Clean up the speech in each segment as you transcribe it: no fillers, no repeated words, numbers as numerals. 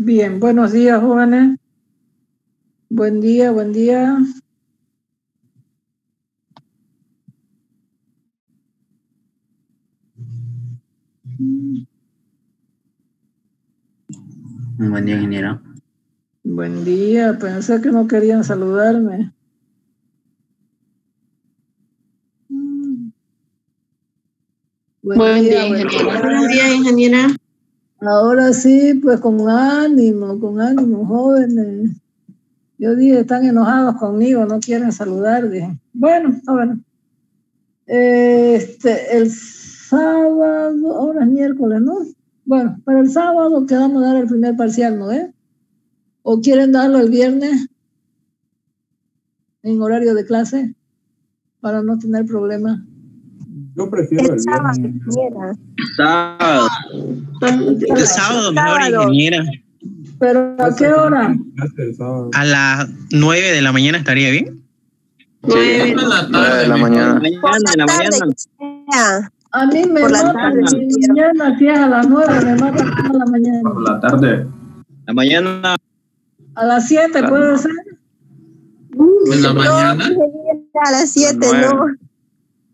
Bien, buenos días, jóvenes. Buen día, buen día. Buen día, ingeniera. Buen día, pensé que no querían saludarme. Buen día, ingeniera. Buenos días, ingeniera. Ahora sí, pues con ánimo, jóvenes. Yo dije, están enojados conmigo, no quieren saludar, dije. Bueno. El sábado, ahora es miércoles, ¿no? Bueno, para el sábado quedamos a dar el primer parcial, ¿no? ¿O quieren darlo el viernes en horario de clase para no tener problemas? Yo prefiero el viernes. Sábado. El sábado mejor, ingeniera. ¿Pero a qué hora? A las 9 de la mañana estaría bien. 9 de la mañana. A mí me mata de mañana, si es a las 9, me mata a la mañana. Por la tarde. La mañana. A las 7 puede ser. ¿En la mañana? A las 7, no.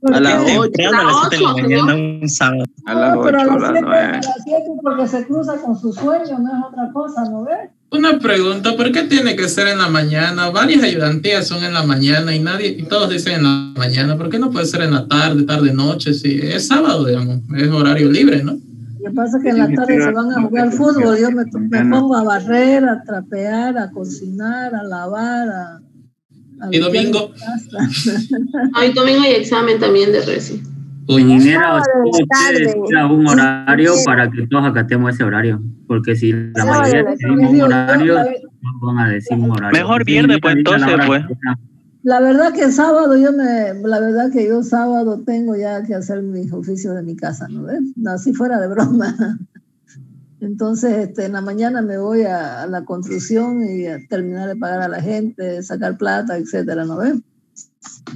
A las 8. A las 7 de la mañana un sábado. A las 8, a a las 9. A las 7 porque se cruza con su sueño, no es otra cosa, ¿no ves? Una pregunta, ¿por qué tiene que ser en la mañana? Varias ayudantías son en la mañana y todos dicen en la mañana. ¿Por qué no puede ser en la tarde, noche? Si es sábado, digamos, es horario libre, ¿no? Lo que pasa es que en la tarde se van a jugar fútbol, yo me pongo a barrer, a trapear, a cocinar, a lavar, ¿Y domingo? Hoy domingo hay examen también de Reci. Ingeniera, un horario para que todos acatemos ese horario, porque si la mayoría tenemos un horario, no van a decir un horario. Mejor viernes, pues entonces, pues. La verdad que sábado yo sábado tengo ya que hacer mis oficios de mi casa, ¿no ves? No, así fuera de broma. Entonces, en la mañana me voy a la construcción y a terminar de pagar a la gente, sacar plata, etcétera, ¿no ves?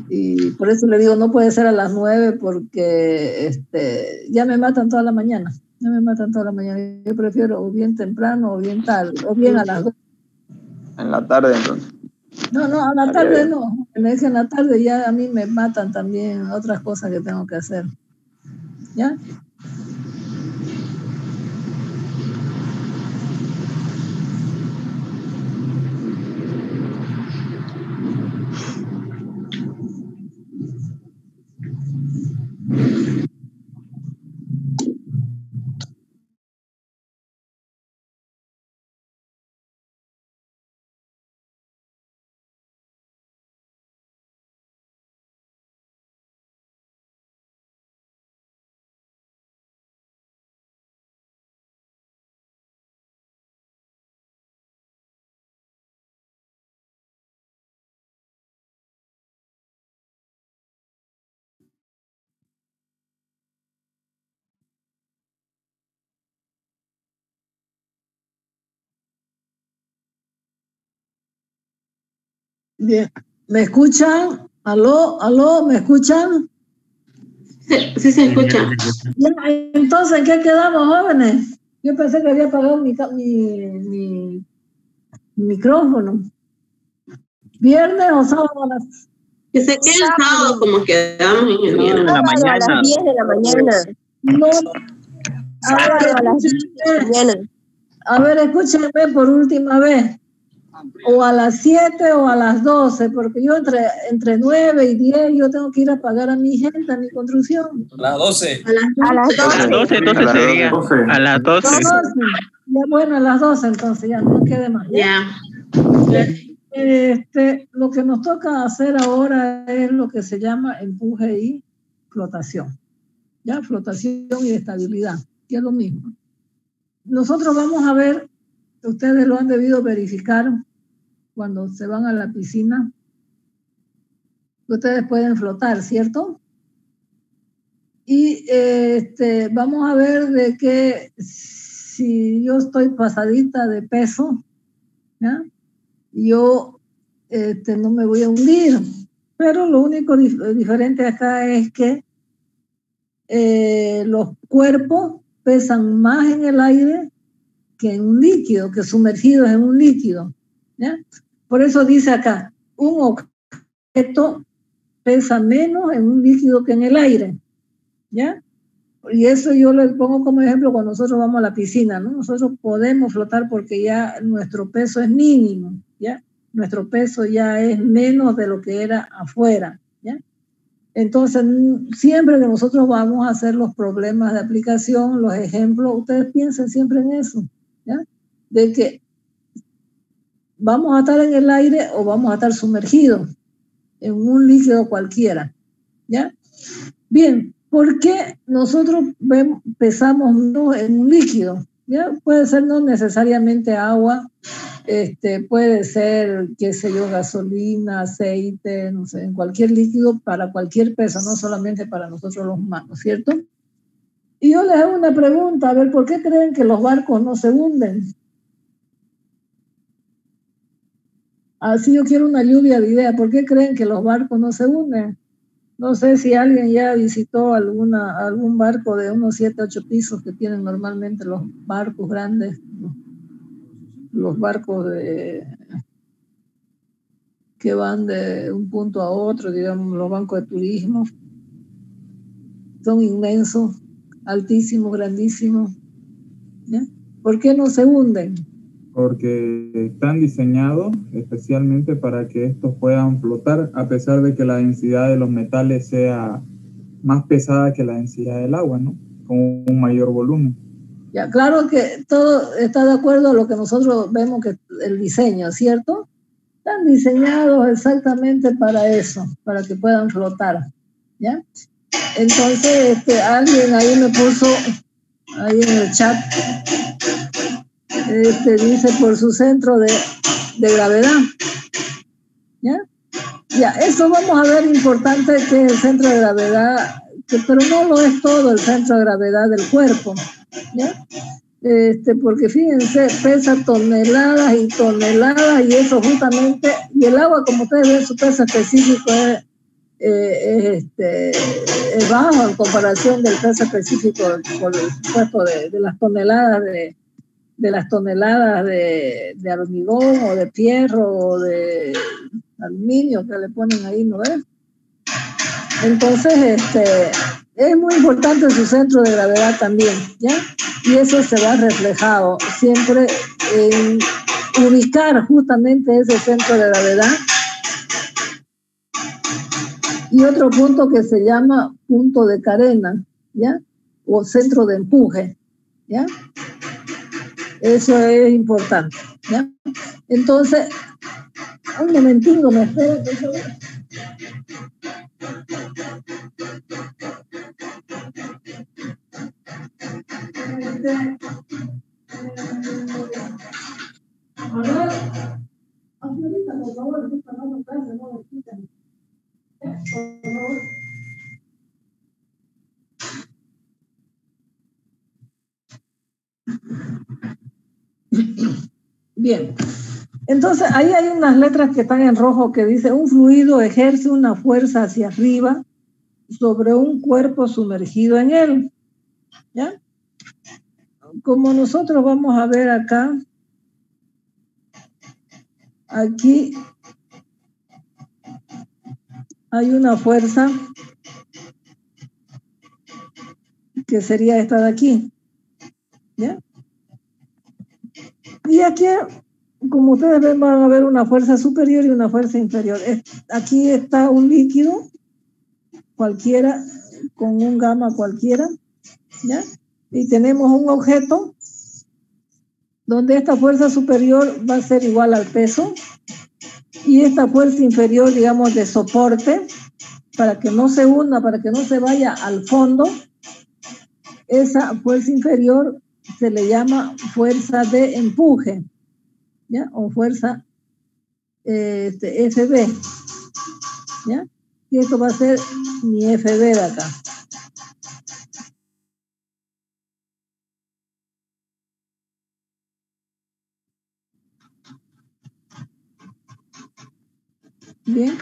Y por eso le digo, no puede ser a las 9 porque ya me matan toda la mañana. Ya me matan toda la mañana. Yo prefiero o bien temprano o bien tarde, o bien a las 2. En la tarde, entonces. No, a la tarde no. Me dije en la tarde ya a mí me matan también otras cosas que tengo que hacer. ¿Ya? Bien, ¿me escuchan? ¿Aló? ¿Me escuchan? Sí se escucha. Ya, entonces, ¿en qué quedamos, jóvenes? Yo pensé que había apagado mi micrófono. ¿Viernes o sábado? Que se quede el sábado como quedamos, ingeniera. En la mañana. A las 10 de la mañana. No. A las 10 de la mañana. A ver, escúchenme por última vez. O a las 7 o a las 12, porque yo entre 9 y 10 yo tengo que ir a pagar a mi gente, a mi construcción. A las 12. A las 12. A las 12 entonces sería. A las 12. Ya, bueno, a las 12 entonces, ya no quede más. Ya. Lo que nos toca hacer ahora es lo que se llama empuje y flotación. Ya, flotación y estabilidad, que es lo mismo. Nosotros vamos a ver, ustedes lo han debido verificar cuando se van a la piscina, ustedes pueden flotar, ¿cierto? Y vamos a ver de que si yo estoy pasadita de peso, ¿ya? Yo no me voy a hundir, pero lo único diferente acá es que los cuerpos pesan más en el aire que en un líquido, que sumergidos en un líquido, ¿ya? Por eso dice acá, un objeto pesa menos en un líquido que en el aire, ¿ya? Y eso yo le pongo como ejemplo cuando nosotros vamos a la piscina, ¿no? Nosotros podemos flotar porque ya nuestro peso es mínimo, ¿ya? Nuestro peso ya es menos de lo que era afuera, ¿ya? Entonces, siempre que nosotros vamos a hacer los problemas de aplicación, los ejemplos, ustedes piensen siempre en eso, ¿ya? De que vamos a estar en el aire o vamos a estar sumergidos en un líquido cualquiera, ¿ya? Bien, ¿por qué nosotros pesamos en un líquido? ¿Ya? Puede ser no necesariamente agua, puede ser, qué sé yo, gasolina, aceite, no sé, en cualquier líquido para cualquier peso, no solamente para nosotros los humanos, ¿cierto? Y yo les hago una pregunta, a ver, ¿por qué creen que los barcos no se hunden? Así yo quiero una lluvia de ideas, ¿por qué creen que los barcos no se hunden? No sé si alguien ya visitó algún barco de unos 7, 8 pisos que tienen normalmente los barcos grandes, los barcos que van de un punto a otro, digamos, los barcos de turismo. Son inmensos, altísimos, grandísimos, ¿ya? ¿Por qué no se hunden? Porque están diseñados especialmente para que estos puedan flotar, a pesar de que la densidad de los metales sea más pesada que la densidad del agua, ¿no? Con un mayor volumen. Ya, claro que todo está de acuerdo a lo que nosotros vemos que el diseño, ¿cierto? Están diseñados exactamente para eso, para que puedan flotar, ¿ya? Entonces, alguien ahí me puso, ahí en el chat, dice por su centro de gravedad, ¿ya? Ya, eso vamos a ver importante que es el centro de gravedad, pero no lo es todo el centro de gravedad del cuerpo, ¿ya? Porque fíjense, pesa toneladas y toneladas y eso justamente, y el agua como ustedes ven su peso específico es es bajo en comparación del peso específico, por supuesto, de las toneladas de hormigón o de fierro o de aluminio que le ponen ahí, ¿no ves? Entonces, es muy importante su centro de gravedad también, ¿ya? Y eso se va reflejado siempre en ubicar justamente ese centro de gravedad. Y otro punto que se llama punto de carena, ¿ya? O centro de empuje, ¿ya? Eso es importante, ¿ya? Entonces, un momentito, me espera, por favor. Ahorita, por favor, no lo quiten. Por favor. Bien, entonces ahí hay unas letras que están en rojo que dice: un fluido ejerce una fuerza hacia arriba sobre un cuerpo sumergido en él, ¿ya? Como nosotros vamos a ver acá, aquí hay una fuerza que sería esta de aquí, ¿ya? Y aquí, como ustedes ven, van a ver una fuerza superior y una fuerza inferior. Aquí está un líquido cualquiera, con un gamma cualquiera, ¿ya? Y tenemos un objeto donde esta fuerza superior va a ser igual al peso y esta fuerza inferior, digamos, de soporte, para que no se hunda, para que no se vaya al fondo. Esa fuerza inferior se le llama fuerza de empuje, ¿ya? O fuerza FB, ¿ya? Y esto va a ser mi FB de acá. Bien,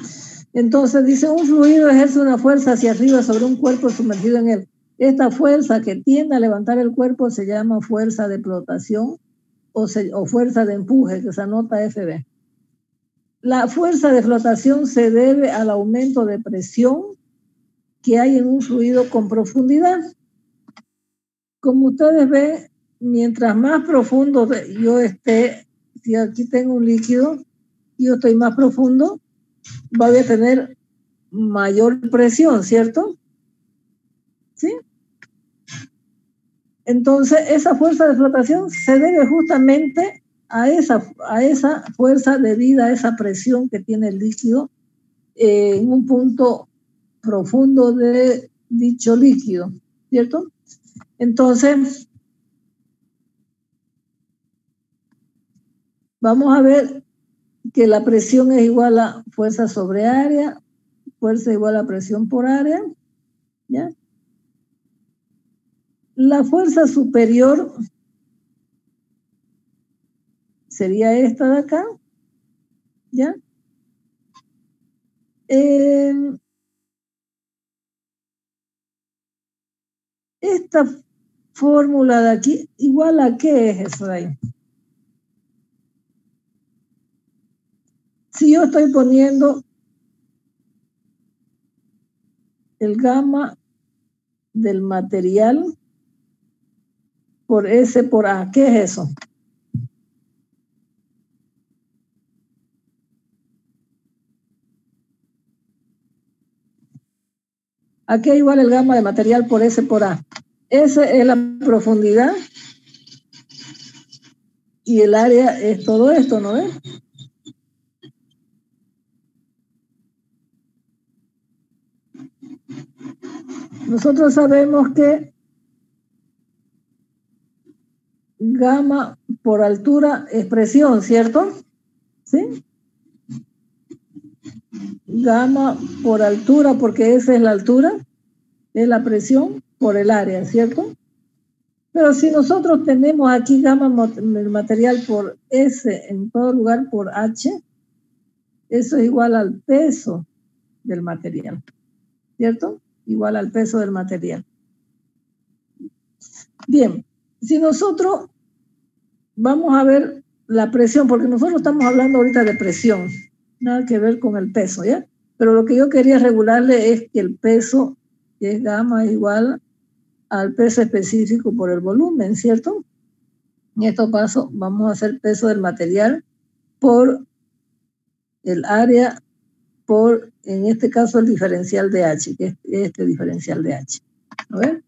entonces dice: un fluido ejerce una fuerza hacia arriba sobre un cuerpo sumergido en él. Esta fuerza que tiende a levantar el cuerpo se llama fuerza de flotación o fuerza de empuje, que se anota FB. La fuerza de flotación se debe al aumento de presión que hay en un fluido con profundidad. Como ustedes ven, mientras más profundo yo esté, si aquí tengo un líquido, yo estoy más profundo, voy a tener mayor presión, ¿cierto? ¿Sí? Entonces, esa fuerza de flotación se debe justamente a esa fuerza debida a esa presión que tiene el líquido en un punto profundo de dicho líquido, ¿cierto? Entonces, vamos a ver que la presión es igual a fuerza sobre área, fuerza igual a presión por área, ¿ya? La fuerza superior sería esta de acá, ¿ya? Esta fórmula de aquí, ¿igual a qué es eso de ahí? Si yo estoy poniendo el gamma del material por S por A, ¿qué es eso? ¿A qué igual el gamma de material por S por A? S es la profundidad y el área es todo esto, ¿no ves? Nosotros sabemos que gamma por altura es presión, ¿cierto? ¿Sí? Gamma por altura, porque esa es la altura, es la presión por el área, ¿cierto? Pero si nosotros tenemos aquí gamma del material por S en todo lugar por H, eso es igual al peso del material, ¿cierto? Igual al peso del material. Bien, si nosotros vamos a ver la presión, porque nosotros estamos hablando ahorita de presión, nada que ver con el peso, ¿ya? Pero lo que yo quería regularle es que el peso, que es gamma, es igual al peso específico por el volumen, ¿cierto? En estos casos vamos a hacer peso del material por el área, por, en este caso, el diferencial de H, que es este diferencial de H. ¿No ven?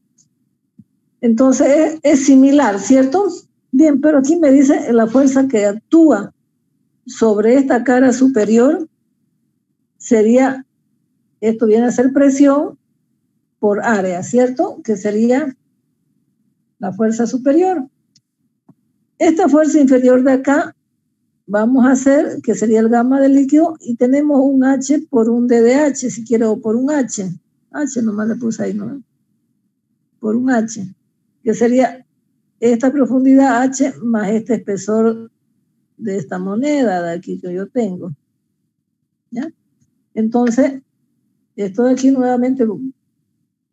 Entonces es similar, ¿cierto? Bien, pero aquí me dice la fuerza que actúa sobre esta cara superior sería, esto viene a ser presión por área, ¿cierto? Que sería la fuerza superior. Esta fuerza inferior de acá vamos a hacer, que sería el gamma del líquido, y tenemos un H por un D de H, si quiero, o por un H. H nomás le puse ahí, ¿no? Por un H, que sería esta profundidad H más este espesor de esta moneda de aquí que yo tengo. ¿Ya? Entonces, esto de aquí nuevamente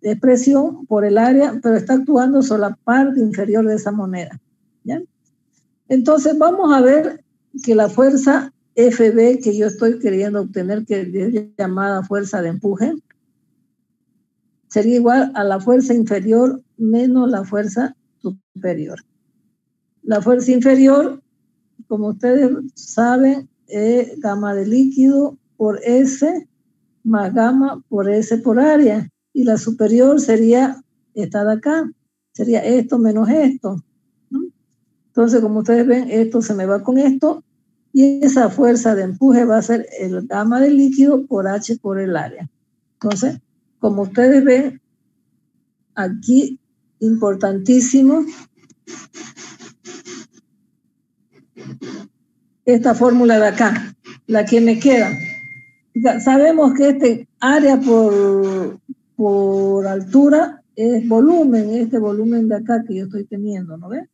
es presión por el área, pero está actuando sobre la parte inferior de esa moneda. ¿Ya? Entonces, vamos a ver que la fuerza FB que yo estoy queriendo obtener, que es llamada fuerza de empuje, sería igual a la fuerza inferior menos la fuerza superior. La fuerza inferior, como ustedes saben, es gamma de líquido por S más gamma por S por área. Y la superior sería esta de acá. Sería esto menos esto, ¿no? Entonces, como ustedes ven, esto se me va con esto. Y esa fuerza de empuje va a ser el gamma del líquido por H por el área. Entonces, como ustedes ven, aquí, importantísimo, esta fórmula de acá, la que me queda. Sabemos que este área por altura es volumen, este volumen de acá que yo estoy teniendo, ¿no ves?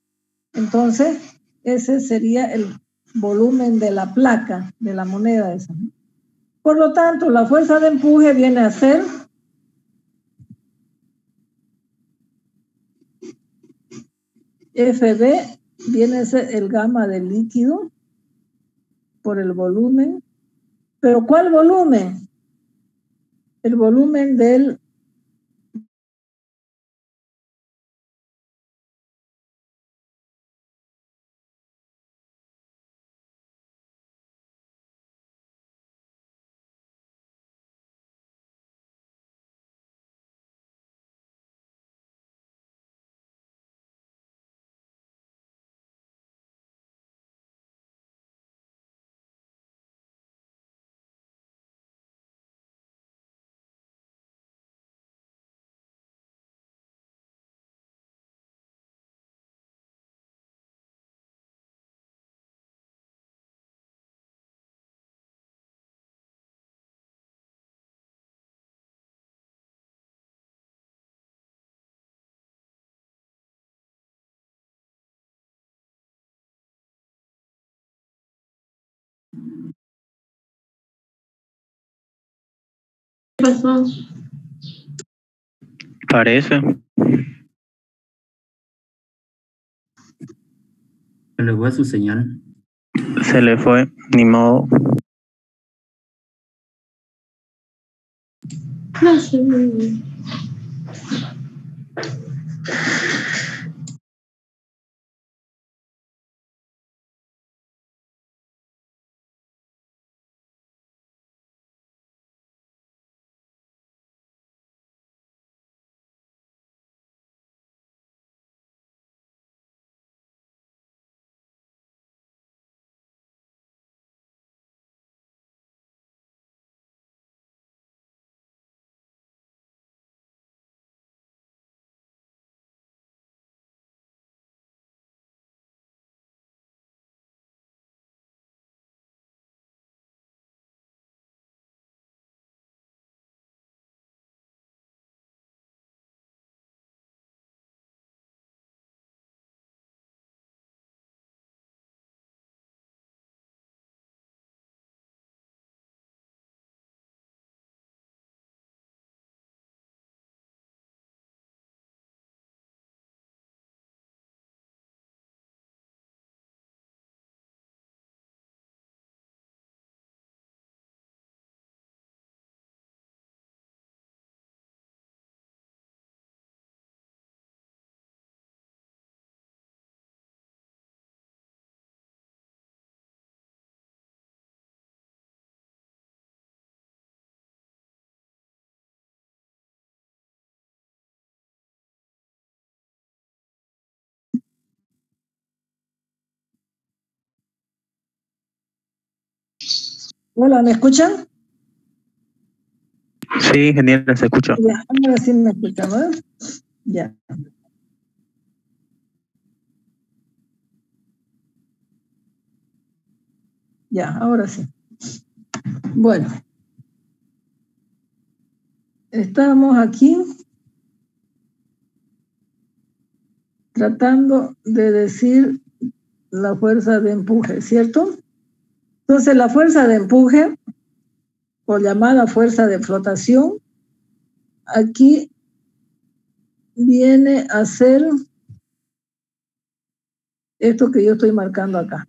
Entonces, ese sería el volumen de la placa, de la moneda esa, ¿no? Por lo tanto, la fuerza de empuje viene a ser FB, viene a ser el gamma del líquido por el volumen. ¿Pero cuál volumen? El volumen del ¿Qué pasó? Parece. Se le fue su señal. Se le fue, ni modo. No sé. Hola, ¿me escuchan? Sí, genial, se escucha. Ya, ahora sí me escuchan, ¿verdad? Ya. Ya, ahora sí. Bueno. Estamos aquí tratando de decir la fuerza de empuje, ¿cierto? Entonces, la fuerza de empuje, o llamada fuerza de flotación, aquí viene a ser esto que yo estoy marcando acá.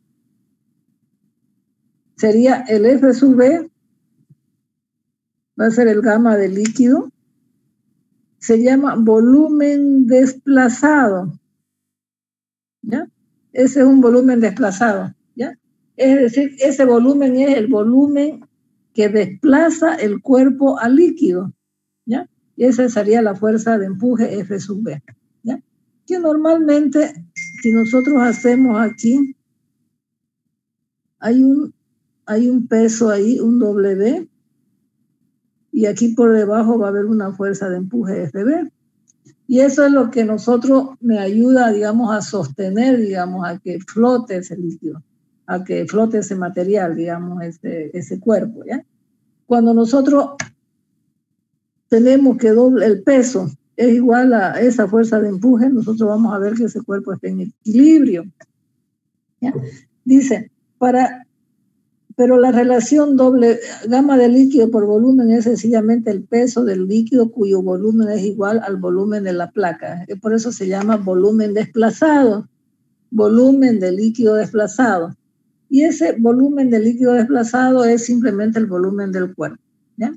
Sería el F sub B, va a ser el gamma del líquido, se llama volumen desplazado, ¿ya? Ese es un volumen desplazado, ¿ya? Es decir, ese volumen es el volumen que desplaza el cuerpo al líquido, ¿ya? Y esa sería la fuerza de empuje F sub B, ¿ya? Que normalmente, si nosotros hacemos aquí, hay un peso ahí, un W, y aquí por debajo va a haber una fuerza de empuje FB. Y eso es lo que nosotros me ayuda, digamos, a sostener, digamos, a que flote ese líquido, a que flote ese material, digamos, ese cuerpo, ¿ya? Cuando nosotros tenemos que el peso es igual a esa fuerza de empuje, nosotros vamos a ver que ese cuerpo está en equilibrio, ¿ya? Dice, pero la relación doble gamma de líquido por volumen es sencillamente el peso del líquido cuyo volumen es igual al volumen de la placa. Por eso se llama volumen desplazado, volumen de líquido desplazado. Y ese volumen de líquido desplazado es simplemente el volumen del cuerpo, ¿ya?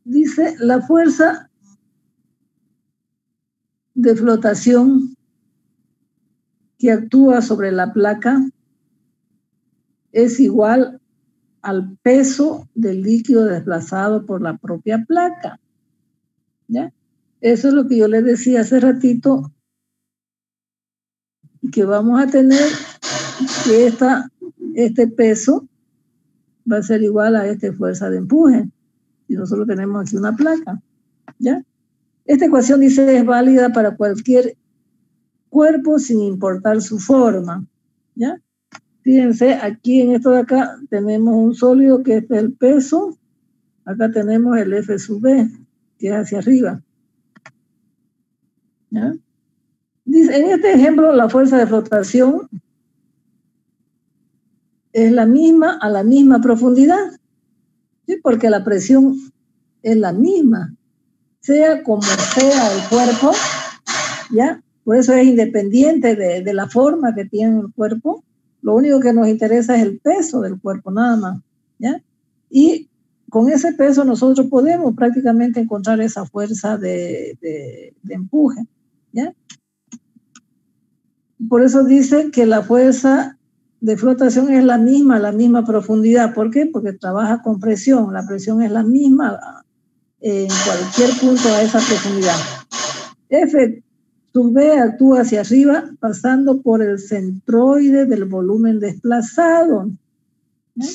Dice, la fuerza de flotación que actúa sobre la placa es igual al peso del líquido desplazado por la propia placa, ¿ya? Eso es lo que yo les decía hace ratito, que vamos a tener que este peso va a ser igual a esta fuerza de empuje, y nosotros tenemos aquí una placa, ¿ya? Esta ecuación dice es válida para cualquier cuerpo sin importar su forma, ¿ya? Fíjense, aquí en esto de acá tenemos un sólido que este es el peso, acá tenemos el F sub B, que es hacia arriba, ¿ya? Dice, en este ejemplo, la fuerza de flotación es la misma a la misma profundidad, ¿sí? Porque la presión es la misma, sea como sea el cuerpo, ¿ya? Por eso es independiente de la forma que tiene el cuerpo. Lo único que nos interesa es el peso del cuerpo, nada más, ¿ya? Y con ese peso nosotros podemos prácticamente encontrar esa fuerza de empuje, ¿ya? Por eso dice que la fuerza de flotación es la misma profundidad. ¿Por qué? Porque trabaja con presión. La presión es la misma en cualquier punto a esa profundidad. F sub B actúa hacia arriba pasando por el centroide del volumen desplazado, ¿no?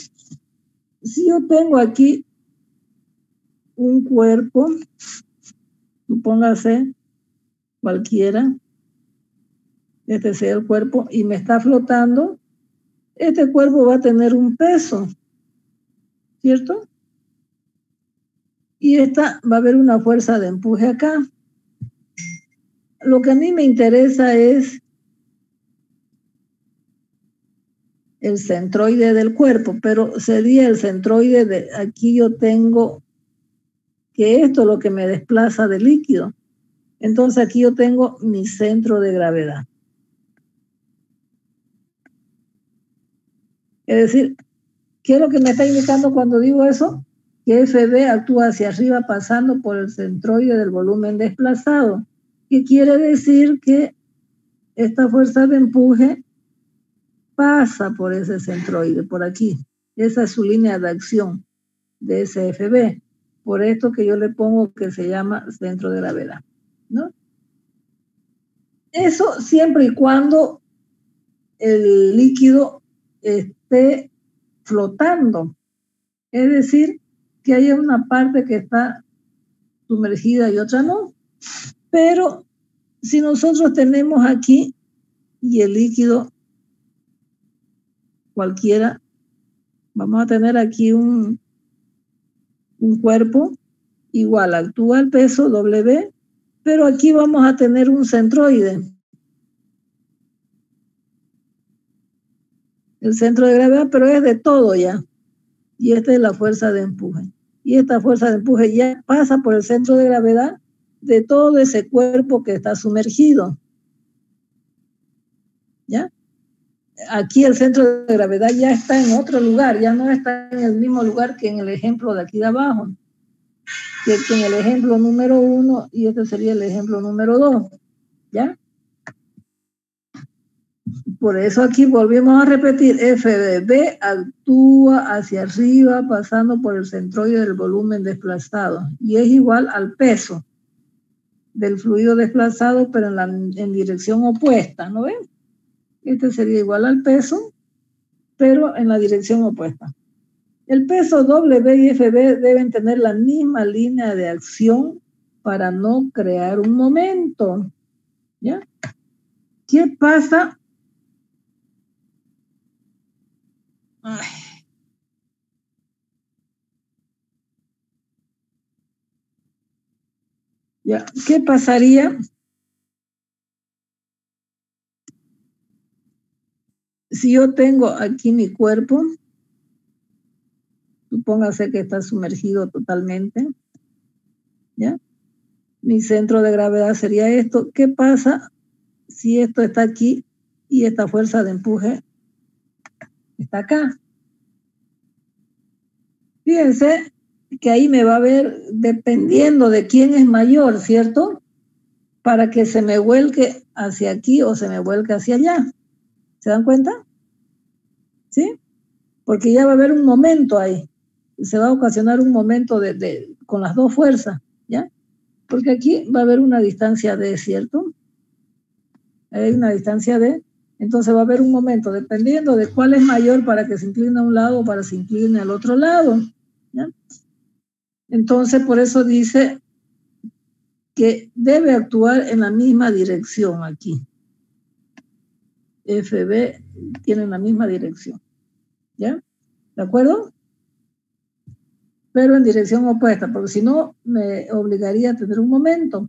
Si yo tengo aquí un cuerpo, supóngase cualquiera, este sea el cuerpo, y me está flotando, este cuerpo va a tener un peso, ¿cierto? Y esta va a haber una fuerza de empuje acá. Lo que a mí me interesa es el centroide del cuerpo, pero sería el centroide de, aquí yo tengo que esto es lo que me desplaza de líquido. Entonces aquí yo tengo mi centro de gravedad. Es decir, ¿qué es lo que me está indicando cuando digo eso? Que FB actúa hacia arriba pasando por el centroide del volumen desplazado. ¿Qué quiere decir? Que esta fuerza de empuje pasa por ese centroide, por aquí. Esa es su línea de acción de ese FB. Por esto que yo le pongo que se llama centro de gravedad, ¿no? Eso siempre y cuando el líquido esté flotando. Es decir, que hay una parte que está sumergida y otra no. Pero si nosotros tenemos aquí y el líquido cualquiera, vamos a tener aquí un cuerpo igual, actúa el peso W, pero aquí vamos a tener un centroide. El centro de gravedad, pero es de todo ya. Y esta es la fuerza de empuje. Y esta fuerza de empuje ya pasa por el centro de gravedad de todo ese cuerpo que está sumergido. ¿Ya? Aquí el centro de gravedad ya está en otro lugar, ya no está en el mismo lugar que en el ejemplo de aquí de abajo, que en el ejemplo número 1, y este sería el ejemplo número 2, ¿ya? Por eso aquí volvemos a repetir, F de B actúa hacia arriba pasando por el centroide del volumen desplazado, y es igual al peso del fluido desplazado, pero en dirección opuesta, ¿no ven? Este sería igual al peso, pero en la dirección opuesta. El peso W y FB deben tener la misma línea de acción para no crear un momento. ¿Ya? ¿Qué pasa? Ay. ¿Ya? ¿Qué pasaría si yo tengo aquí mi cuerpo? Supóngase que está sumergido totalmente, ¿ya? Mi centro de gravedad sería esto. ¿Qué pasa si esto está aquí y esta fuerza de empuje está acá? Fíjense que ahí me va a ver dependiendo de quién es mayor, ¿cierto? Para que se me vuelque hacia aquí o se me vuelque hacia allá. ¿Se dan cuenta? ¿Sí? Porque ya va a haber un momento ahí. Se va a ocasionar un momento con las dos fuerzas, ¿ya? Porque aquí va a haber una distancia D, ¿cierto? Hay una distancia D. Entonces va a haber un momento, dependiendo de cuál es mayor para que se incline a un lado o para que se incline al otro lado, ¿ya? Entonces, por eso dice que debe actuar en la misma dirección aquí. FB tienen la misma dirección, ¿ya? ¿De acuerdo? Pero en dirección opuesta, porque si no, me obligaría a tener un momento.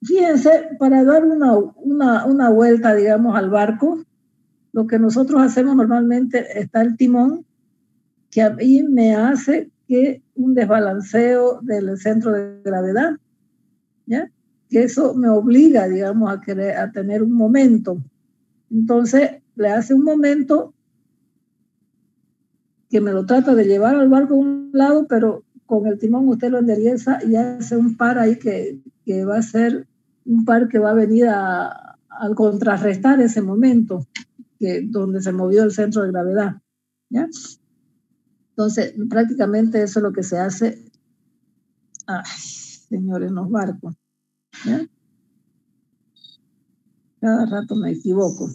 Fíjense, para dar una vuelta, digamos, al barco, lo que nosotros hacemos normalmente está el timón, que a mí me hace que un desbalanceo del centro de gravedad, ¿ya? Que eso me obliga, digamos, a tener un momento. Entonces, le hace un momento que me lo trata de llevar al barco a un lado, pero con el timón usted lo endereza y hace un par ahí que va a ser un par que va a venir a contrarrestar ese momento donde se movió el centro de gravedad, ¿ya? Entonces, prácticamente eso es lo que se hace, señores, en los barcos, ¿ya? Cada rato me equivoco.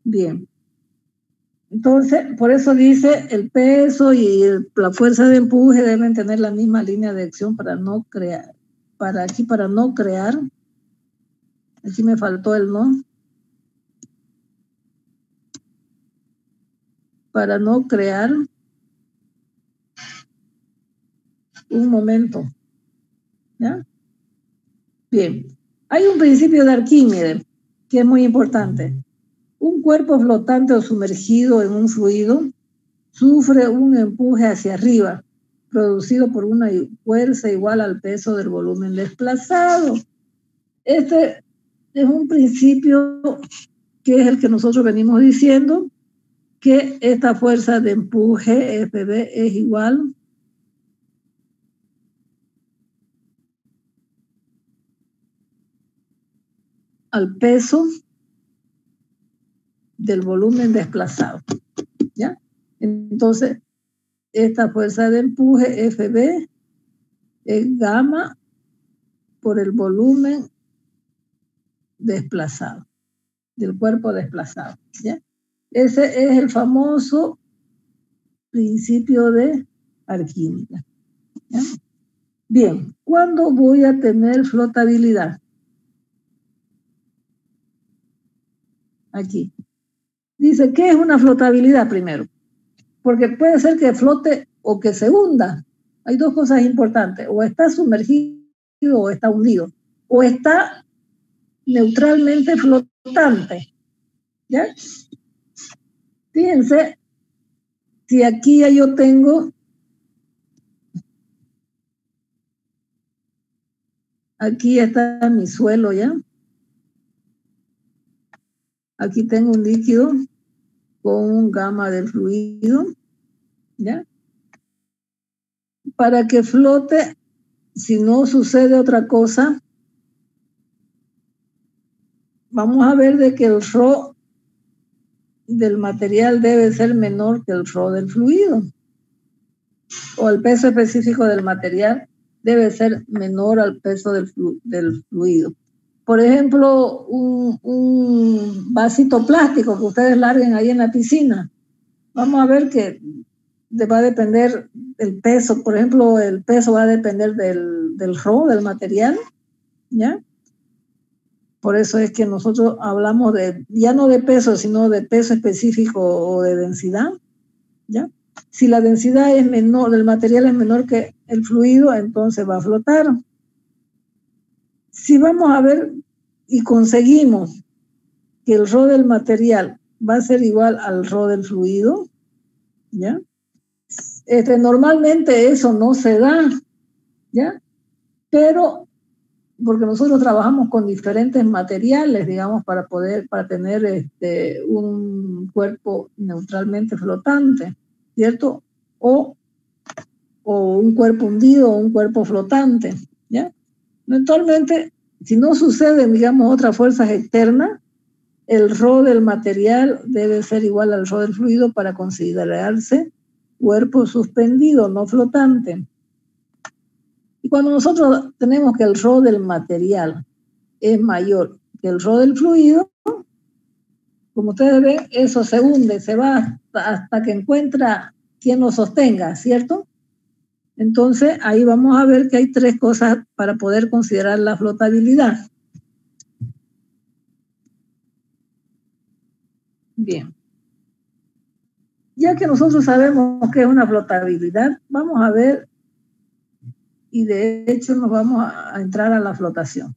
Bien. Entonces, por eso dice, el peso y la fuerza de empuje deben tener la misma línea de acción para no crear. Para no crear. Aquí me faltó el no. Para no crear un momento. ¿Ya? Bien. Hay un principio de Arquímedes que es muy importante. Un cuerpo flotante o sumergido en un fluido sufre un empuje hacia arriba, producido por una fuerza igual al peso del volumen desplazado. Este es un principio que es el que nosotros venimos diciendo, que esta fuerza de empuje FB es igual al peso del volumen desplazado, ¿ya? Entonces, esta fuerza de empuje FB es gamma por el volumen desplazado, del cuerpo desplazado, ¿ya? Ese es el famoso principio de Arquímedes. ¿Ya? Bien, ¿cuándo voy a tener flotabilidad? Aquí. Dice, ¿qué es una flotabilidad primero? Porque puede ser que flote o que se hunda. Hay dos cosas importantes. O está sumergido o está hundido. O está neutralmente flotante. ¿Ya? Fíjense, si aquí ya yo tengo, aquí está mi suelo ya. Aquí tengo un líquido con un gamma del fluido, ¿ya? Para que flote, si no sucede otra cosa, vamos a ver de que el ρ del material debe ser menor que el ρ del fluido. O el peso específico del material debe ser menor al peso del fluido. Por ejemplo, un vasito plástico que ustedes larguen ahí en la piscina. Vamos a ver que va a depender el peso. Por ejemplo, el peso va a depender del ρ, del material, ¿ya? Por eso es que nosotros hablamos ya no de peso, sino de peso específico o de densidad, ¿ya? Si la densidad es menor, del material es menor que el fluido, entonces va a flotar. Si vamos a ver y conseguimos que el ρ del material va a ser igual al ρ del fluido, ¿ya? Normalmente eso no se da, ¿ya? Pero porque nosotros trabajamos con diferentes materiales, digamos, para tener un cuerpo neutralmente flotante, ¿cierto? O un cuerpo hundido o un cuerpo flotante, ¿ya? Eventualmente, si no suceden, digamos, otras fuerzas externas, el ρ del material debe ser igual al ρ del fluido para considerarse cuerpo suspendido, no flotante. Y cuando nosotros tenemos que el ρ del material es mayor que el ρ del fluido, como ustedes ven, eso se hunde, se va hasta que encuentra quien lo sostenga, ¿cierto? Entonces, ahí vamos a ver que hay tres cosas para poder considerar la flotabilidad. Bien. Ya que nosotros sabemos qué es una flotabilidad, vamos a ver, y de hecho nos vamos a entrar a la flotación.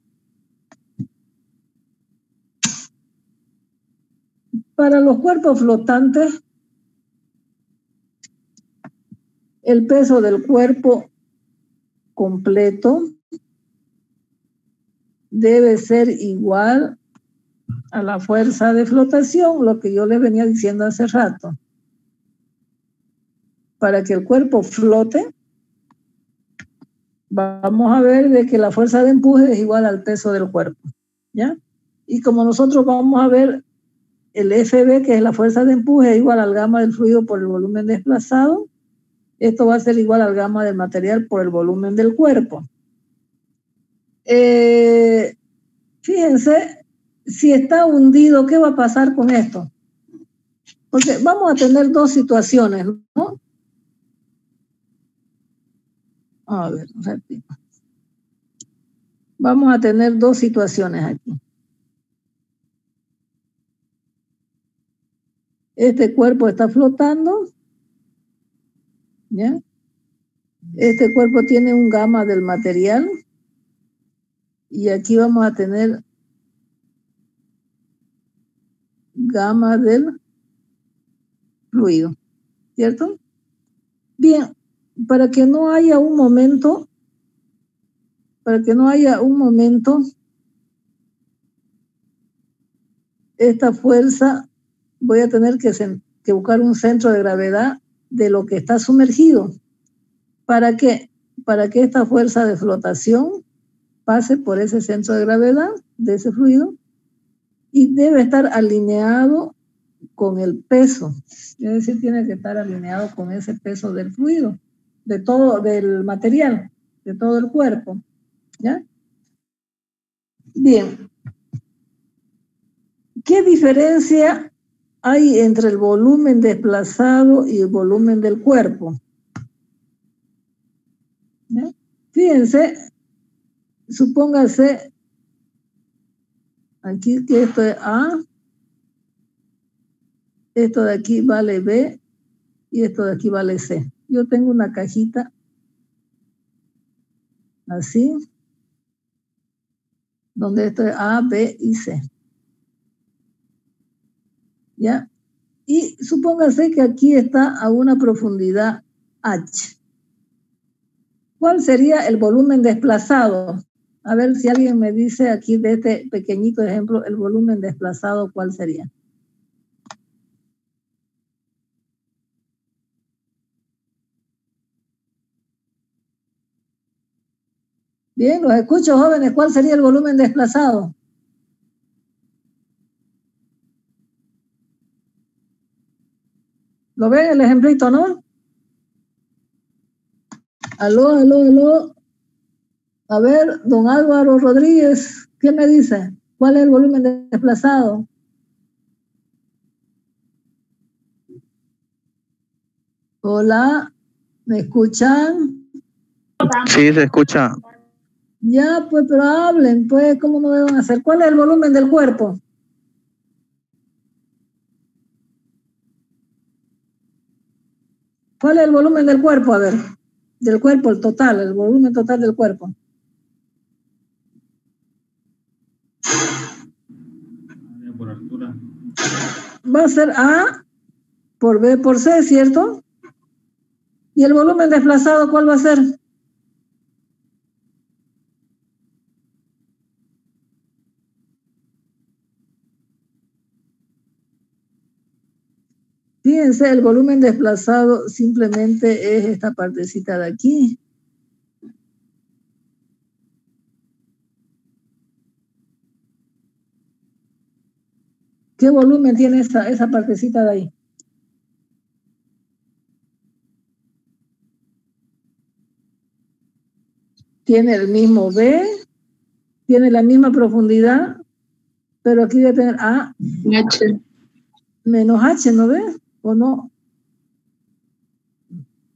Para los cuerpos flotantes, el peso del cuerpo completo debe ser igual a la fuerza de flotación, lo que yo les venía diciendo hace rato. Para que el cuerpo flote, vamos a ver de que la fuerza de empuje es igual al peso del cuerpo, ¿ya? Y como nosotros vamos a ver el FB, que es la fuerza de empuje, es igual al gamma del fluido por el volumen desplazado, esto va a ser igual al gamma del material por el volumen del cuerpo. Fíjense, si está hundido, ¿qué va a pasar con esto? Porque vamos a tener dos situaciones, ¿no? A ver, repito. Vamos a tener dos situaciones aquí. Este cuerpo está flotando, ¿ya? Este cuerpo tiene un gamma del material y aquí vamos a tener gamma del fluido, ¿cierto? Bien, para que no haya un momento, esta fuerza voy a tener que buscar un centro de gravedad de lo que está sumergido. ¿Para qué? Para que esta fuerza de flotación pase por ese centro de gravedad de ese fluido y debe estar alineado con el peso. Es decir, tiene que estar alineado con ese peso del fluido, del material, de todo el cuerpo, ¿ya? Bien. ¿Qué diferencia hay entre el volumen desplazado y el volumen del cuerpo. ¿Ya? Fíjense, supóngase aquí que esto es A, esto de aquí vale B y esto de aquí vale C. Yo tengo una cajita así, donde esto es A, B y C. ¿Ya? Y supóngase que aquí está a una profundidad H. ¿Cuál sería el volumen desplazado? A ver si alguien me dice aquí de este pequeñito ejemplo, el volumen desplazado, ¿cuál sería? Bien, los escucho, jóvenes. ¿Cuál sería el volumen desplazado? ¿Lo ven el ejemplito, no? Aló. A ver, don Álvaro Rodríguez, ¿qué me dice? ¿Cuál es el volumen desplazado? Hola, ¿me escuchan? Sí, se escucha. Ya, pues, pero hablen, pues, ¿cómo no deben hacer? ¿Cuál es el volumen del cuerpo? ¿Cuál es el volumen del cuerpo? A ver, del cuerpo, el total, el volumen total del cuerpo. Por altura. Va a ser A por B por C, ¿cierto? ¿Y el volumen desplazado cuál va a ser? Fíjense, el volumen desplazado simplemente es esta partecita de aquí. ¿Qué volumen tiene esa partecita de ahí? Tiene el mismo B, tiene la misma profundidad, pero aquí debe tener A H. menos H, ¿no ve? ¿O no?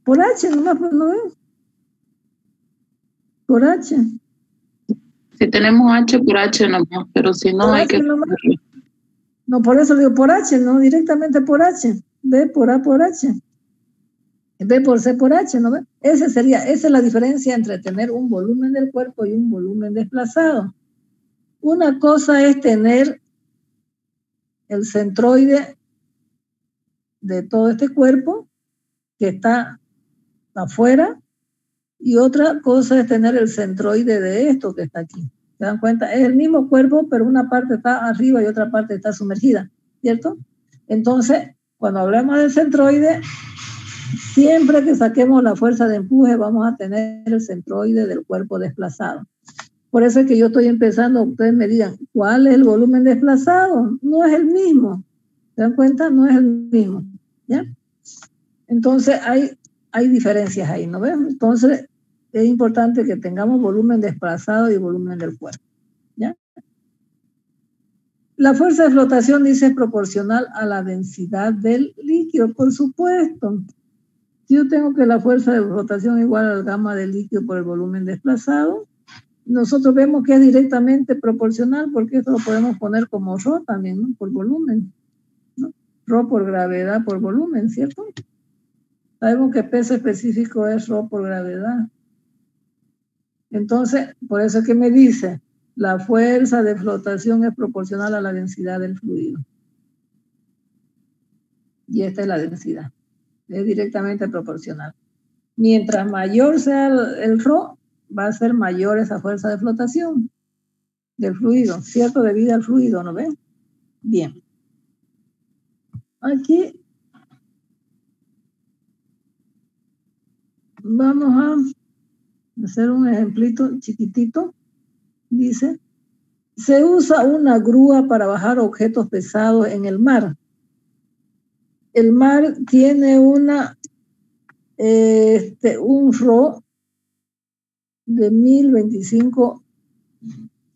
Por H nomás, ¿no ve? Por H. Si tenemos H por H nomás, pero si no Por hay H que... nomás. No, por eso digo por H, no directamente por H. B por A por H. B por C por H, ¿no ve? Esa es la diferencia entre tener un volumen del cuerpo y un volumen desplazado. Una cosa es tener el centroide de todo este cuerpo que está afuera y otra cosa es tener el centroide de esto que está aquí. ¿Se dan cuenta? Es el mismo cuerpo, pero una parte está arriba y otra parte está sumergida, ¿cierto? Entonces, cuando hablamos del centroide, siempre que saquemos la fuerza de empuje vamos a tener el centroide del cuerpo desplazado. Por eso es que yo estoy empezando, ustedes me digan, ¿cuál es el volumen desplazado? No es el mismo. ¿Se dan cuenta? No es el mismo. ¿Ya? Entonces hay diferencias ahí, ¿no ven? Entonces es importante que tengamos volumen desplazado y volumen del cuerpo. ¿Ya? La fuerza de flotación dice es proporcional a la densidad del líquido, por supuesto. Si yo tengo que la fuerza de flotación es igual al gamma del líquido por el volumen desplazado, nosotros vemos que es directamente proporcional porque esto lo podemos poner como ρ también, ¿no? Por volumen, ¿no? ρ por gravedad por volumen, ¿cierto? Sabemos que peso específico es ρ por gravedad. Entonces, por eso es que me dice, la fuerza de flotación es proporcional a la densidad del fluido. Y esta es la densidad. Es directamente proporcional. Mientras mayor sea el ρ, va a ser mayor esa fuerza de flotación del fluido, ¿cierto? Debido al fluido, ¿no ven? Bien. Aquí vamos a hacer un ejemplito chiquitito. Dice, se usa una grúa para bajar objetos pesados en el mar. El mar tiene un ρ de 1025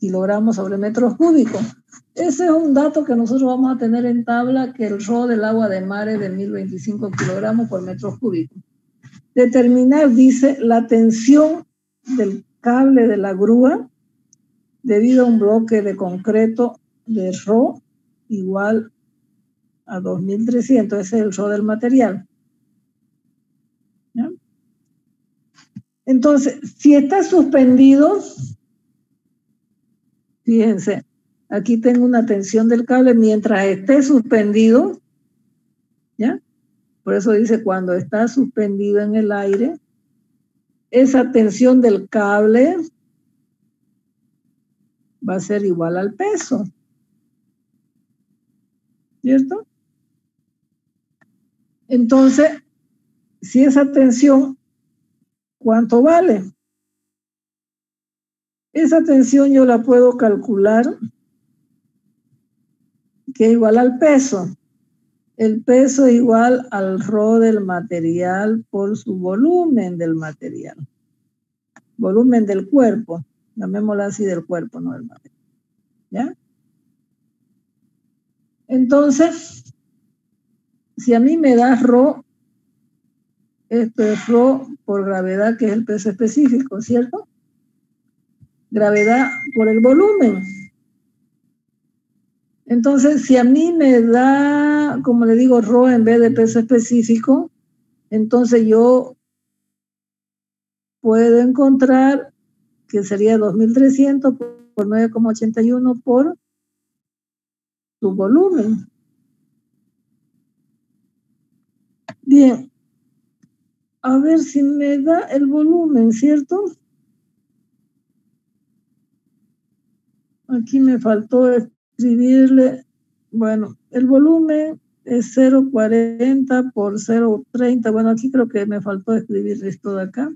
kilogramos sobre metros cúbicos. Ese es un dato que nosotros vamos a tener en tabla, que el RO del agua de mar es de 1025 kilogramos por metros cúbicos. Determinar, dice, la tensión del cable de la grúa debido a un bloque de concreto de RO igual a 2300, ese es el RO del material. ¿Ya? Entonces, si está suspendido, fíjense, aquí tengo una tensión del cable mientras esté suspendido, ¿ya? Por eso dice cuando está suspendido en el aire, esa tensión del cable va a ser igual al peso, ¿cierto? Entonces, si esa tensión, ¿cuánto vale? Esa tensión yo la puedo calcular que es igual al peso. El peso es igual al RO del material por su volumen del material. Volumen del cuerpo. Llamémoslo así, del cuerpo, no del material. ¿Ya? Entonces, si a mí me da RO, esto es RO por gravedad, que es el peso específico, ¿cierto? Gravedad por el volumen. Entonces, si a mí me da, como le digo, RO en vez de peso específico, entonces yo puedo encontrar que sería 2300 por 9,81 por su volumen. Bien, a ver si me da el volumen, ¿cierto? Aquí me faltó escribirle, bueno, el volumen es 0,40 por 0,30. Bueno, aquí creo que me faltó escribir esto de acá.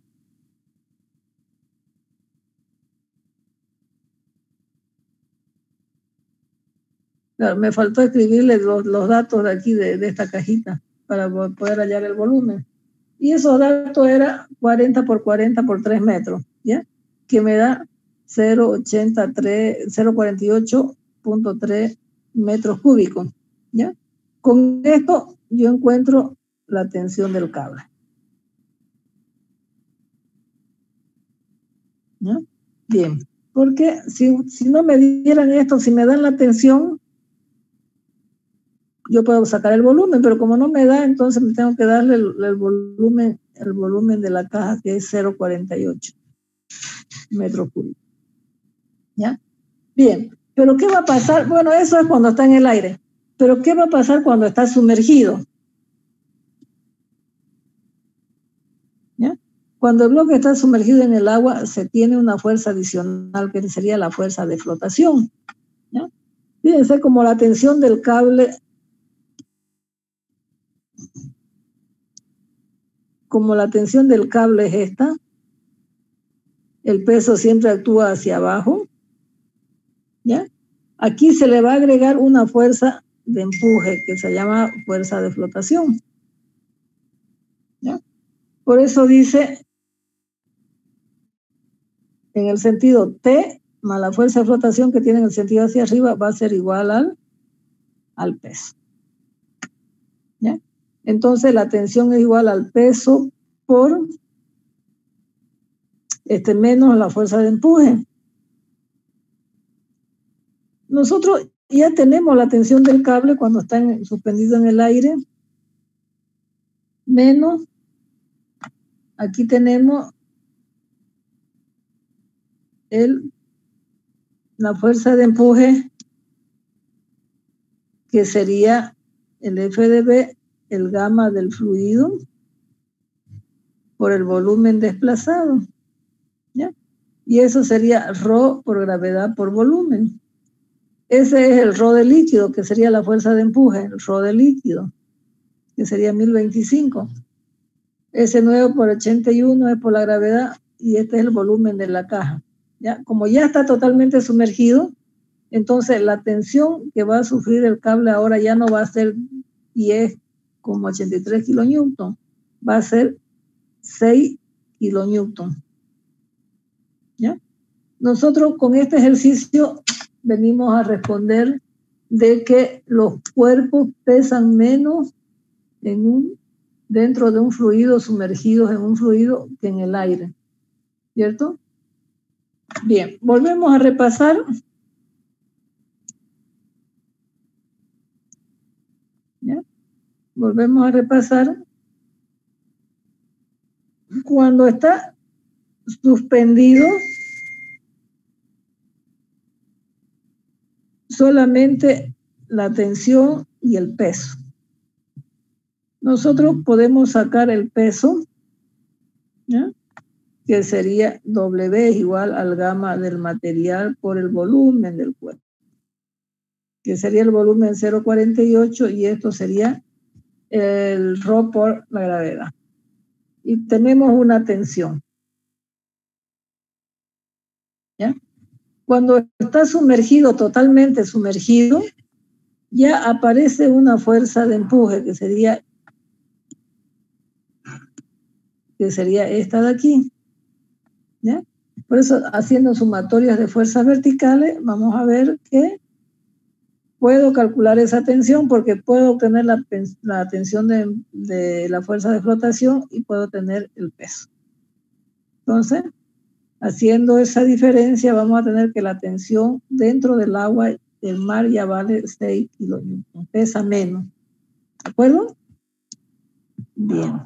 Claro, me faltó escribirle los datos de aquí, de esta cajita, para poder hallar el volumen. Y esos datos era 40 por 40 por 3 metros, ¿ya? Que me da 0,48.3 metros cúbicos, ¿ya? Con esto yo encuentro la tensión del cable. ¿Ya? Bien, porque si no me dieran esto, si me dan la tensión, yo puedo sacar el volumen, pero como no me da, entonces me tengo que darle el volumen de la caja, que es 0,48 metros cúbicos. ¿Ya? Bien, pero ¿qué va a pasar? Bueno, eso es cuando está en el aire, pero ¿qué va a pasar cuando está sumergido? ¿Ya? Cuando el bloque está sumergido en el agua, se tiene una fuerza adicional, que sería la fuerza de flotación. ¿Ya? Fíjense como la tensión del cable, es esta, el peso siempre actúa hacia abajo, ¿ya? Aquí se le va a agregar una fuerza de empuje que se llama fuerza de flotación, ¿ya? Por eso dice, en el sentido T, más la fuerza de flotación que tiene en el sentido hacia arriba, va a ser igual al peso, ¿ya? Entonces la tensión es igual al peso por menos la fuerza de empuje. Nosotros ya tenemos la tensión del cable cuando está suspendido en el aire, menos, aquí tenemos la fuerza de empuje, que sería el F de B, el gamma del fluido, por el volumen desplazado, ¿ya? Y eso sería ρ por gravedad por volumen. Ese es el ρ del líquido, que sería la fuerza de empuje, el ρ del líquido, que sería 1025. Ese 9 por 81 es por la gravedad, y este es el volumen de la caja, ¿ya? Como ya está totalmente sumergido, entonces la tensión que va a sufrir el cable ahora ya no va a ser 10,83 kilonewton, va a ser 6 kilonewton, ¿ya? nosotros con este ejercicio venimos a responder de que los cuerpos pesan menos dentro de un fluido, sumergidos en un fluido, que en el aire, ¿cierto? Bien, volvemos a repasar. ¿Ya? Volvemos a repasar. Cuando está suspendido, solamente la tensión y el peso. Nosotros podemos sacar el peso, ¿ya? Que sería W igual al gamma del material por el volumen del cuerpo, que sería el volumen 0,48 y esto sería el ρ por la gravedad. Y tenemos una tensión. ¿Ya? Cuando está sumergido, totalmente sumergido, ya aparece una fuerza de empuje que sería esta de aquí. ¿Ya? Por eso, haciendo sumatorias de fuerzas verticales, vamos a ver que puedo calcular esa tensión porque puedo obtener la tensión de la fuerza de flotación y puedo tener el peso. Entonces, haciendo esa diferencia, vamos a tener que la tensión dentro del agua del mar ya vale 6 kilonewtons, pesa menos. ¿De acuerdo? Bien.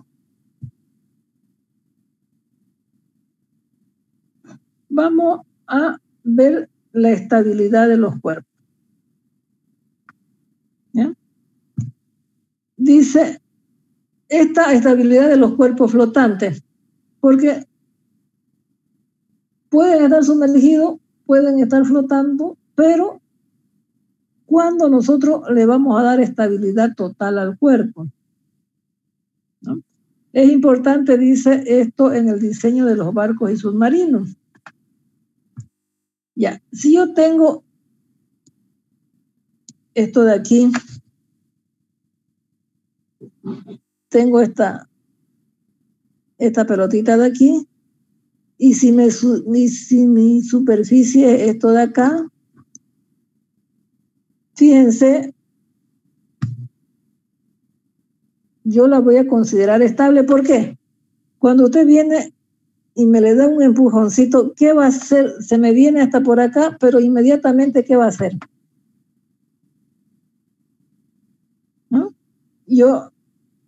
Vamos a ver la estabilidad de los cuerpos. ¿Ya? Dice, esta estabilidad de los cuerpos flotantes, porque pueden estar sumergidos, pueden estar flotando, pero ¿cuándo nosotros le vamos a dar estabilidad total al cuerpo? ¿No? Es importante, dice esto, en el diseño de los barcos y submarinos. Ya, si yo tengo esto de aquí, tengo esta pelotita de aquí, y si mi superficie es esto de acá, fíjense, yo la voy a considerar estable. ¿Por qué? Cuando usted viene y me le da un empujoncito, ¿qué va a hacer? Se me viene hasta por acá, pero inmediatamente, ¿qué va a hacer? ¿No? Yo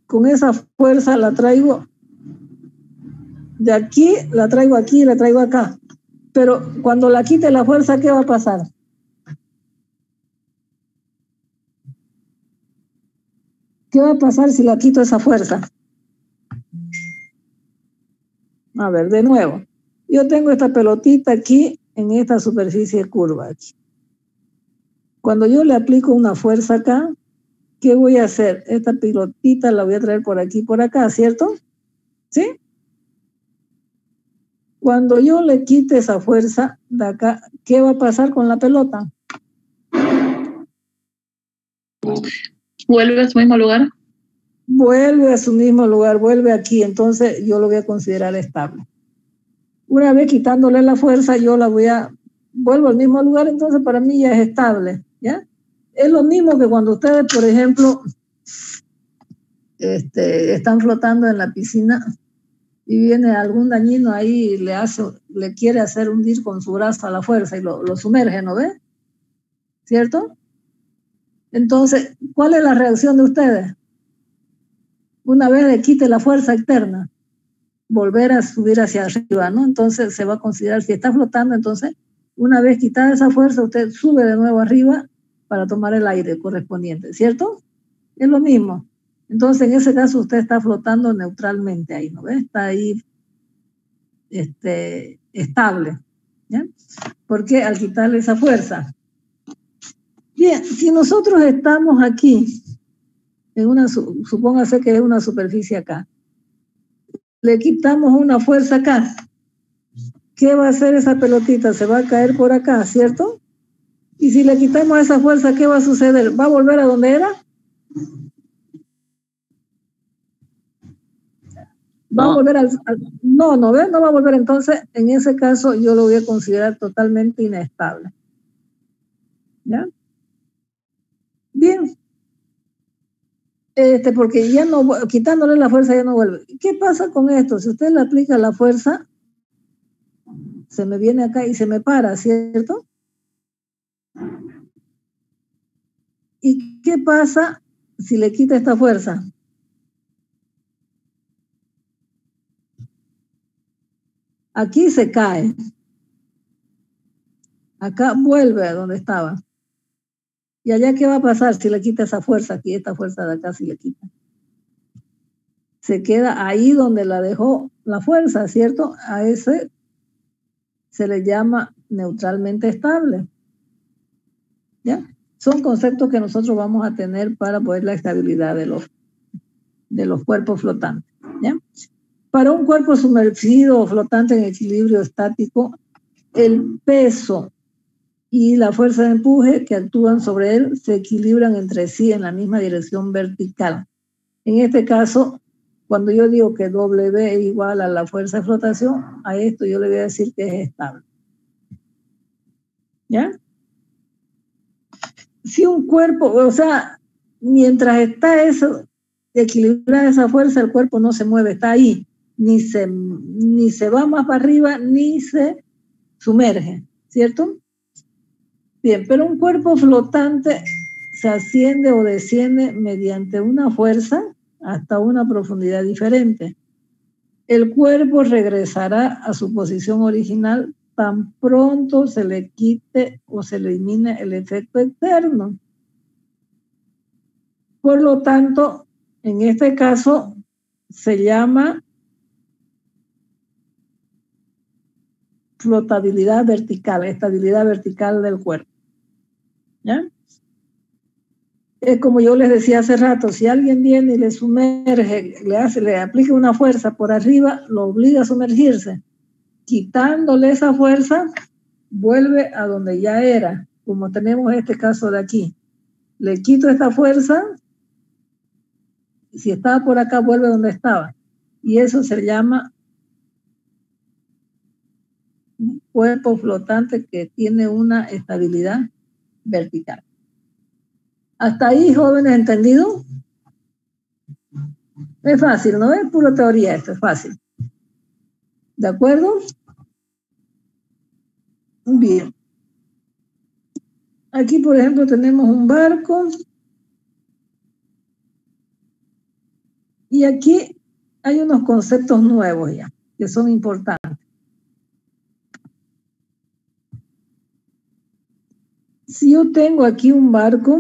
con esa fuerza la traigo de aquí, la traigo aquí, la traigo acá. Pero cuando la quite la fuerza, ¿qué va a pasar? ¿Qué va a pasar si la quito esa fuerza? A ver, de nuevo. Yo tengo esta pelotita aquí, en esta superficie curva aquí. Cuando yo le aplico una fuerza acá, ¿qué voy a hacer? Esta pelotita la voy a traer por aquí, por acá, ¿cierto? ¿Sí? Cuando yo le quite esa fuerza de acá, ¿qué va a pasar con la pelota? ¿Vuelve a su mismo lugar? Vuelve a su mismo lugar, vuelve aquí, entonces yo lo voy a considerar estable. Una vez quitándole la fuerza, yo vuelvo al mismo lugar, entonces para mí ya es estable, ¿ya? Es lo mismo que cuando ustedes, por ejemplo, están flotando en la piscina y viene algún dañino ahí y le quiere hacer hundir con su brazo a la fuerza y lo sumerge, ¿no ve? ¿Cierto? Entonces, ¿cuál es la reacción de ustedes? Una vez le quite la fuerza externa, volver a subir hacia arriba, ¿no? Entonces se va a considerar, si está flotando, entonces una vez quitada esa fuerza, usted sube de nuevo arriba para tomar el aire correspondiente, ¿cierto? Es lo mismo. Entonces en ese caso usted está flotando neutralmente ahí, ¿no ve? Está ahí estable, ¿ya? Porque al quitarle esa fuerza. Bien, si nosotros estamos aquí, supóngase que es una superficie acá, le quitamos una fuerza acá, ¿qué va a hacer esa pelotita? Se va a caer por acá, ¿cierto? Y si le quitamos esa fuerza, ¿qué va a suceder? ¿Va a volver a donde era? Va a volver no va a volver. Entonces, en ese caso, yo lo voy a considerar totalmente inestable. ¿Ya? Bien. Porque ya no, quitándole la fuerza ya no vuelve. ¿Qué pasa con esto? Si usted le aplica la fuerza, se me viene acá y se me para, ¿cierto? ¿Y qué pasa si le quita esta fuerza? Aquí se cae. Acá vuelve a donde estaba. ¿Y allá qué va a pasar si le quita esa fuerza aquí, esta fuerza de acá si le quita? Se queda ahí donde la dejó la fuerza, ¿cierto? A ese se le llama neutralmente estable. ¿Ya? Son conceptos que nosotros vamos a tener para poder la estabilidad de los cuerpos flotantes. ¿Ya? Para un cuerpo sumergido o flotante en equilibrio estático, el peso y la fuerza de empuje que actúan sobre él se equilibran entre sí en la misma dirección vertical. En este caso, cuando yo digo que W es igual a la fuerza de flotación, a esto yo le voy a decir que es estable. ¿Ya? Si un cuerpo, o sea, mientras está eso, equilibrada esa fuerza, el cuerpo no se mueve, está ahí, ni se va más para arriba, ni se sumerge, ¿cierto? Bien, pero un cuerpo flotante se asciende o desciende mediante una fuerza hasta una profundidad diferente. El cuerpo regresará a su posición original tan pronto se le quite o se elimine el efecto externo. Por lo tanto, en este caso se llama flotabilidad vertical, estabilidad vertical del cuerpo. ¿Ya? Es como yo les decía hace rato, si alguien viene y le sumerge, le aplica una fuerza por arriba, lo obliga a sumergirse. Quitándole esa fuerza, vuelve a donde ya era, como tenemos este caso de aquí. Le quito esta fuerza, si estaba por acá, vuelve donde estaba. Y eso se llama un cuerpo flotante que tiene una estabilidad vertical. ¿Hasta ahí, jóvenes, entendido? Es fácil, ¿no? Es pura teoría esto, es fácil. ¿De acuerdo? Bien. Aquí, por ejemplo, tenemos un barco. Y aquí hay unos conceptos nuevos ya, que son importantes. Si yo tengo aquí un barco,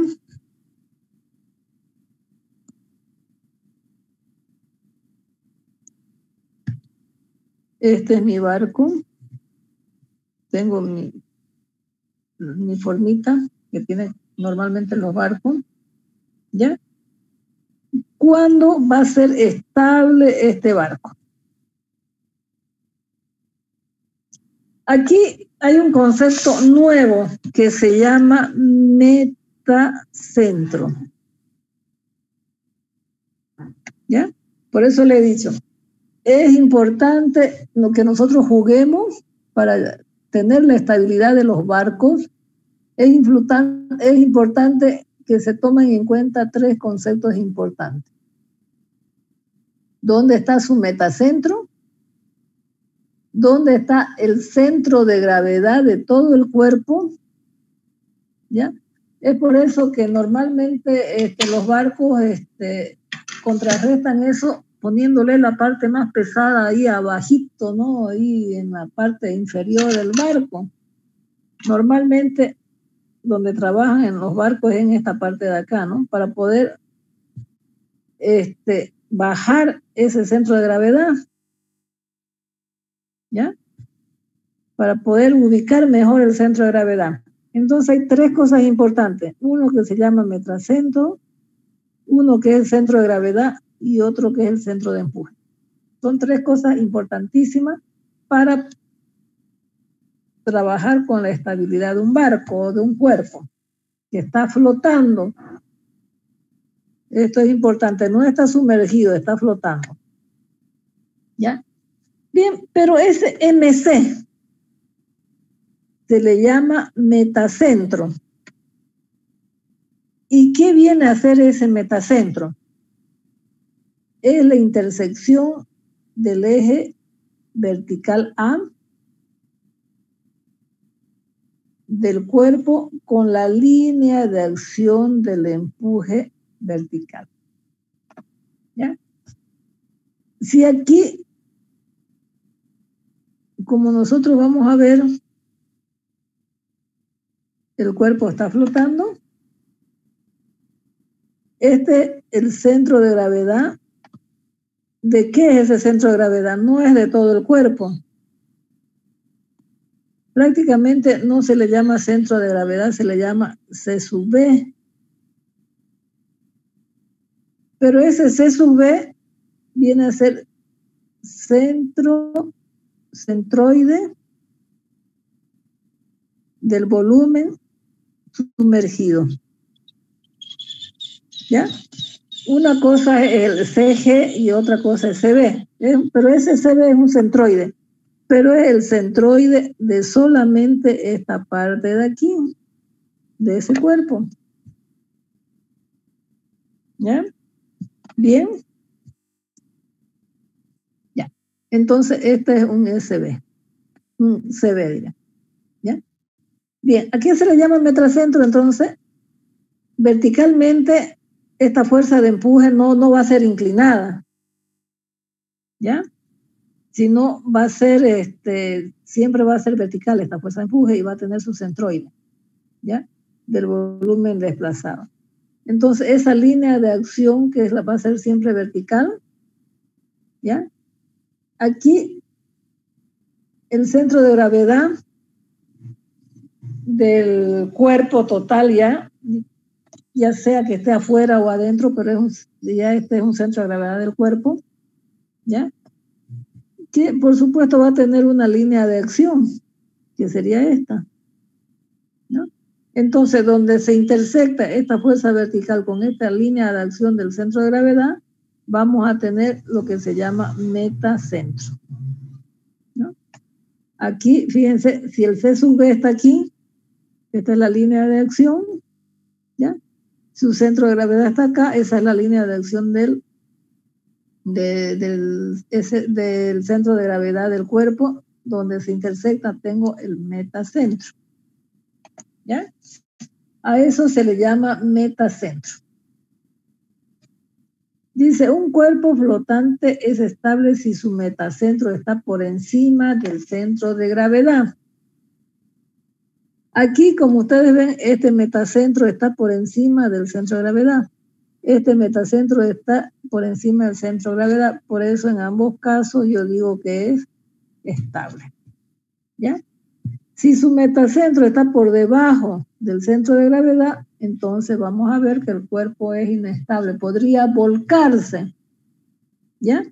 este es mi barco, tengo mi formita que tienen normalmente los barcos, ¿ya? ¿Cuándo va a ser estable este barco? Aquí hay un concepto nuevo que se llama metacentro. ¿Ya? Por eso le he dicho, es importante lo que nosotros juguemos para tener la estabilidad de los barcos. Es importante que se tomen en cuenta tres conceptos importantes. ¿Dónde está su metacentro? ¿Dónde está el centro de gravedad de todo el cuerpo? ¿Ya? Es por eso que normalmente los barcos contrarrestan eso poniéndole la parte más pesada ahí abajito, ¿no? Ahí en la parte inferior del barco. Normalmente donde trabajan en los barcos es en esta parte de acá, ¿no? Para poder bajar ese centro de gravedad, ¿ya? Para poder ubicar mejor el centro de gravedad. Entonces hay tres cosas importantes. Uno que se llama metacentro, uno que es el centro de gravedad y otro que es el centro de empuje. Son tres cosas importantísimas para trabajar con la estabilidad de un barco o de un cuerpo que está flotando. Esto es importante, no está sumergido, está flotando. ¿Ya? Bien, pero ese MC se le llama metacentro. ¿Y qué viene a hacer ese metacentro? Es la intersección del eje vertical A del cuerpo con la línea de acción del empuje vertical. ¿Ya? Si aquí, como nosotros vamos a ver, el cuerpo está flotando, el centro de gravedad. ¿De qué es ese centro de gravedad? No es de todo el cuerpo. Prácticamente no se le llama centro de gravedad, se le llama C sub B. Pero ese C sub B viene a ser centroide del volumen sumergido. ¿Ya? Una cosa es el CG y otra cosa es CB. Pero ese CB es un centroide. Pero es el centroide de solamente esta parte de aquí, de ese cuerpo. ¿Ya? Bien. Ya. Entonces, este es un SB. Un CB, dirá. ¿Ya? Bien. ¿A qué se le llama metacentro? Entonces, verticalmente, esta fuerza de empuje no va a ser inclinada. ¿Ya? Sino va a ser, siempre va a ser vertical esta fuerza de empuje y va a tener su centroide, ¿ya? Del volumen desplazado. Entonces, esa línea de acción que va a ser siempre vertical, ¿ya? Aquí, el centro de gravedad del cuerpo total ya sea que esté afuera o adentro, pero ya este es un centro de gravedad del cuerpo, ¿ya? Que por supuesto va a tener una línea de acción, que sería esta, ¿no? Entonces, donde se intersecta esta fuerza vertical con esta línea de acción del centro de gravedad, vamos a tener lo que se llama metacentro, ¿no? Aquí, fíjense, si el C sub B está aquí, esta es la línea de acción, ¿ya? Su centro de gravedad está acá, esa es la línea de acción del centro de gravedad del cuerpo, donde se intersecta, tengo el metacentro. ¿Ya? A eso se le llama metacentro. Dice, un cuerpo flotante es estable si su metacentro está por encima del centro de gravedad. Aquí, como ustedes ven, este metacentro está por encima del centro de gravedad. Este metacentro está por encima del centro de gravedad. Por eso, en ambos casos, yo digo que es estable. ¿Ya? Si su metacentro está por debajo del centro de gravedad, entonces vamos a ver que el cuerpo es inestable. Podría volcarse. ¿Ya?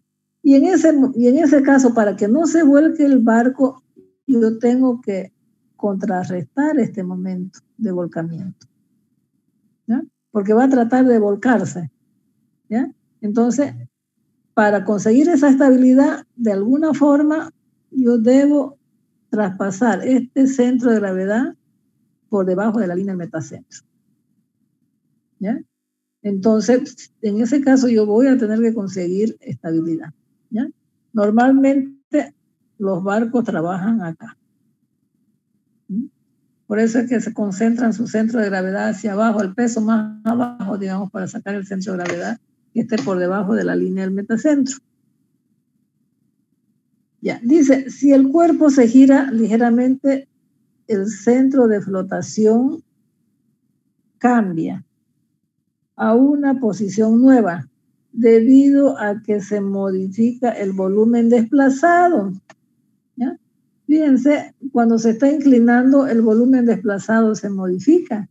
Y en ese caso, para que no se vuelque el barco, yo tengo que contrarrestar este momento de volcamiento. ¿Ya? Porque va a tratar de volcarse. ¿Ya? Entonces, para conseguir esa estabilidad, de alguna forma, yo debo traspasar este centro de gravedad por debajo de la línea del metacentro. ¿Ya? Entonces, en ese caso, yo voy a tener que conseguir estabilidad. ¿Ya? Normalmente, los barcos trabajan acá. Por eso es que se concentran su centro de gravedad hacia abajo, el peso más abajo, digamos, para sacar el centro de gravedad que esté por debajo de la línea del metacentro. Ya, dice, si el cuerpo se gira ligeramente, el centro de flotación cambia a una posición nueva debido a que se modifica el volumen desplazado. ¿Ya? Fíjense, cuando se está inclinando, el volumen desplazado se modifica,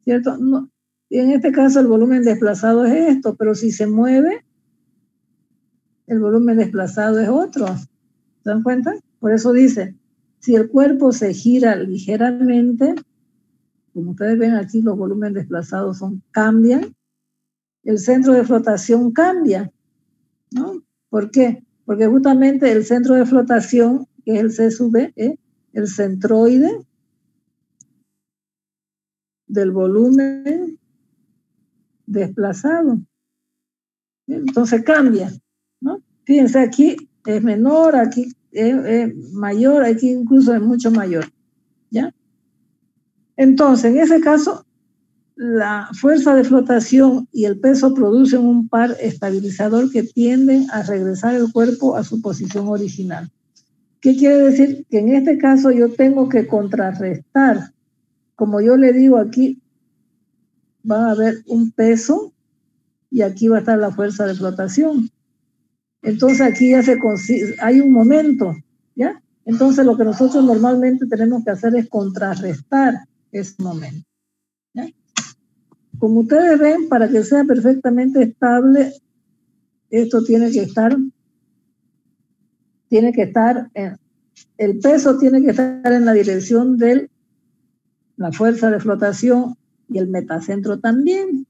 ¿cierto? No, en este caso el volumen desplazado es esto, pero si se mueve, el volumen desplazado es otro. ¿Se dan cuenta? Por eso dice, si el cuerpo se gira ligeramente, como ustedes ven aquí, los volúmenes desplazados cambian, el centro de flotación cambia, ¿no? ¿Por qué? porque justamente el centro de flotación, que es el C sub B, es el centroide del volumen desplazado. Entonces cambia, ¿no? Fíjense, aquí es menor, aquí es mayor, aquí incluso es mucho mayor, ¿ya? Entonces, en ese caso, la fuerza de flotación y el peso producen un par estabilizador que tienden a regresar el cuerpo a su posición original. ¿Qué quiere decir? Que en este caso yo tengo que contrarrestar. Como yo le digo aquí, va a haber un peso y aquí va a estar la fuerza de flotación. Entonces aquí ya hay un momento, ¿ya? Entonces lo que nosotros normalmente tenemos que hacer es contrarrestar ese momento, ¿ya? Como ustedes ven, para que sea perfectamente estable, esto tiene que estar, el peso tiene que estar en la dirección de la fuerza de flotación y el metacentro también.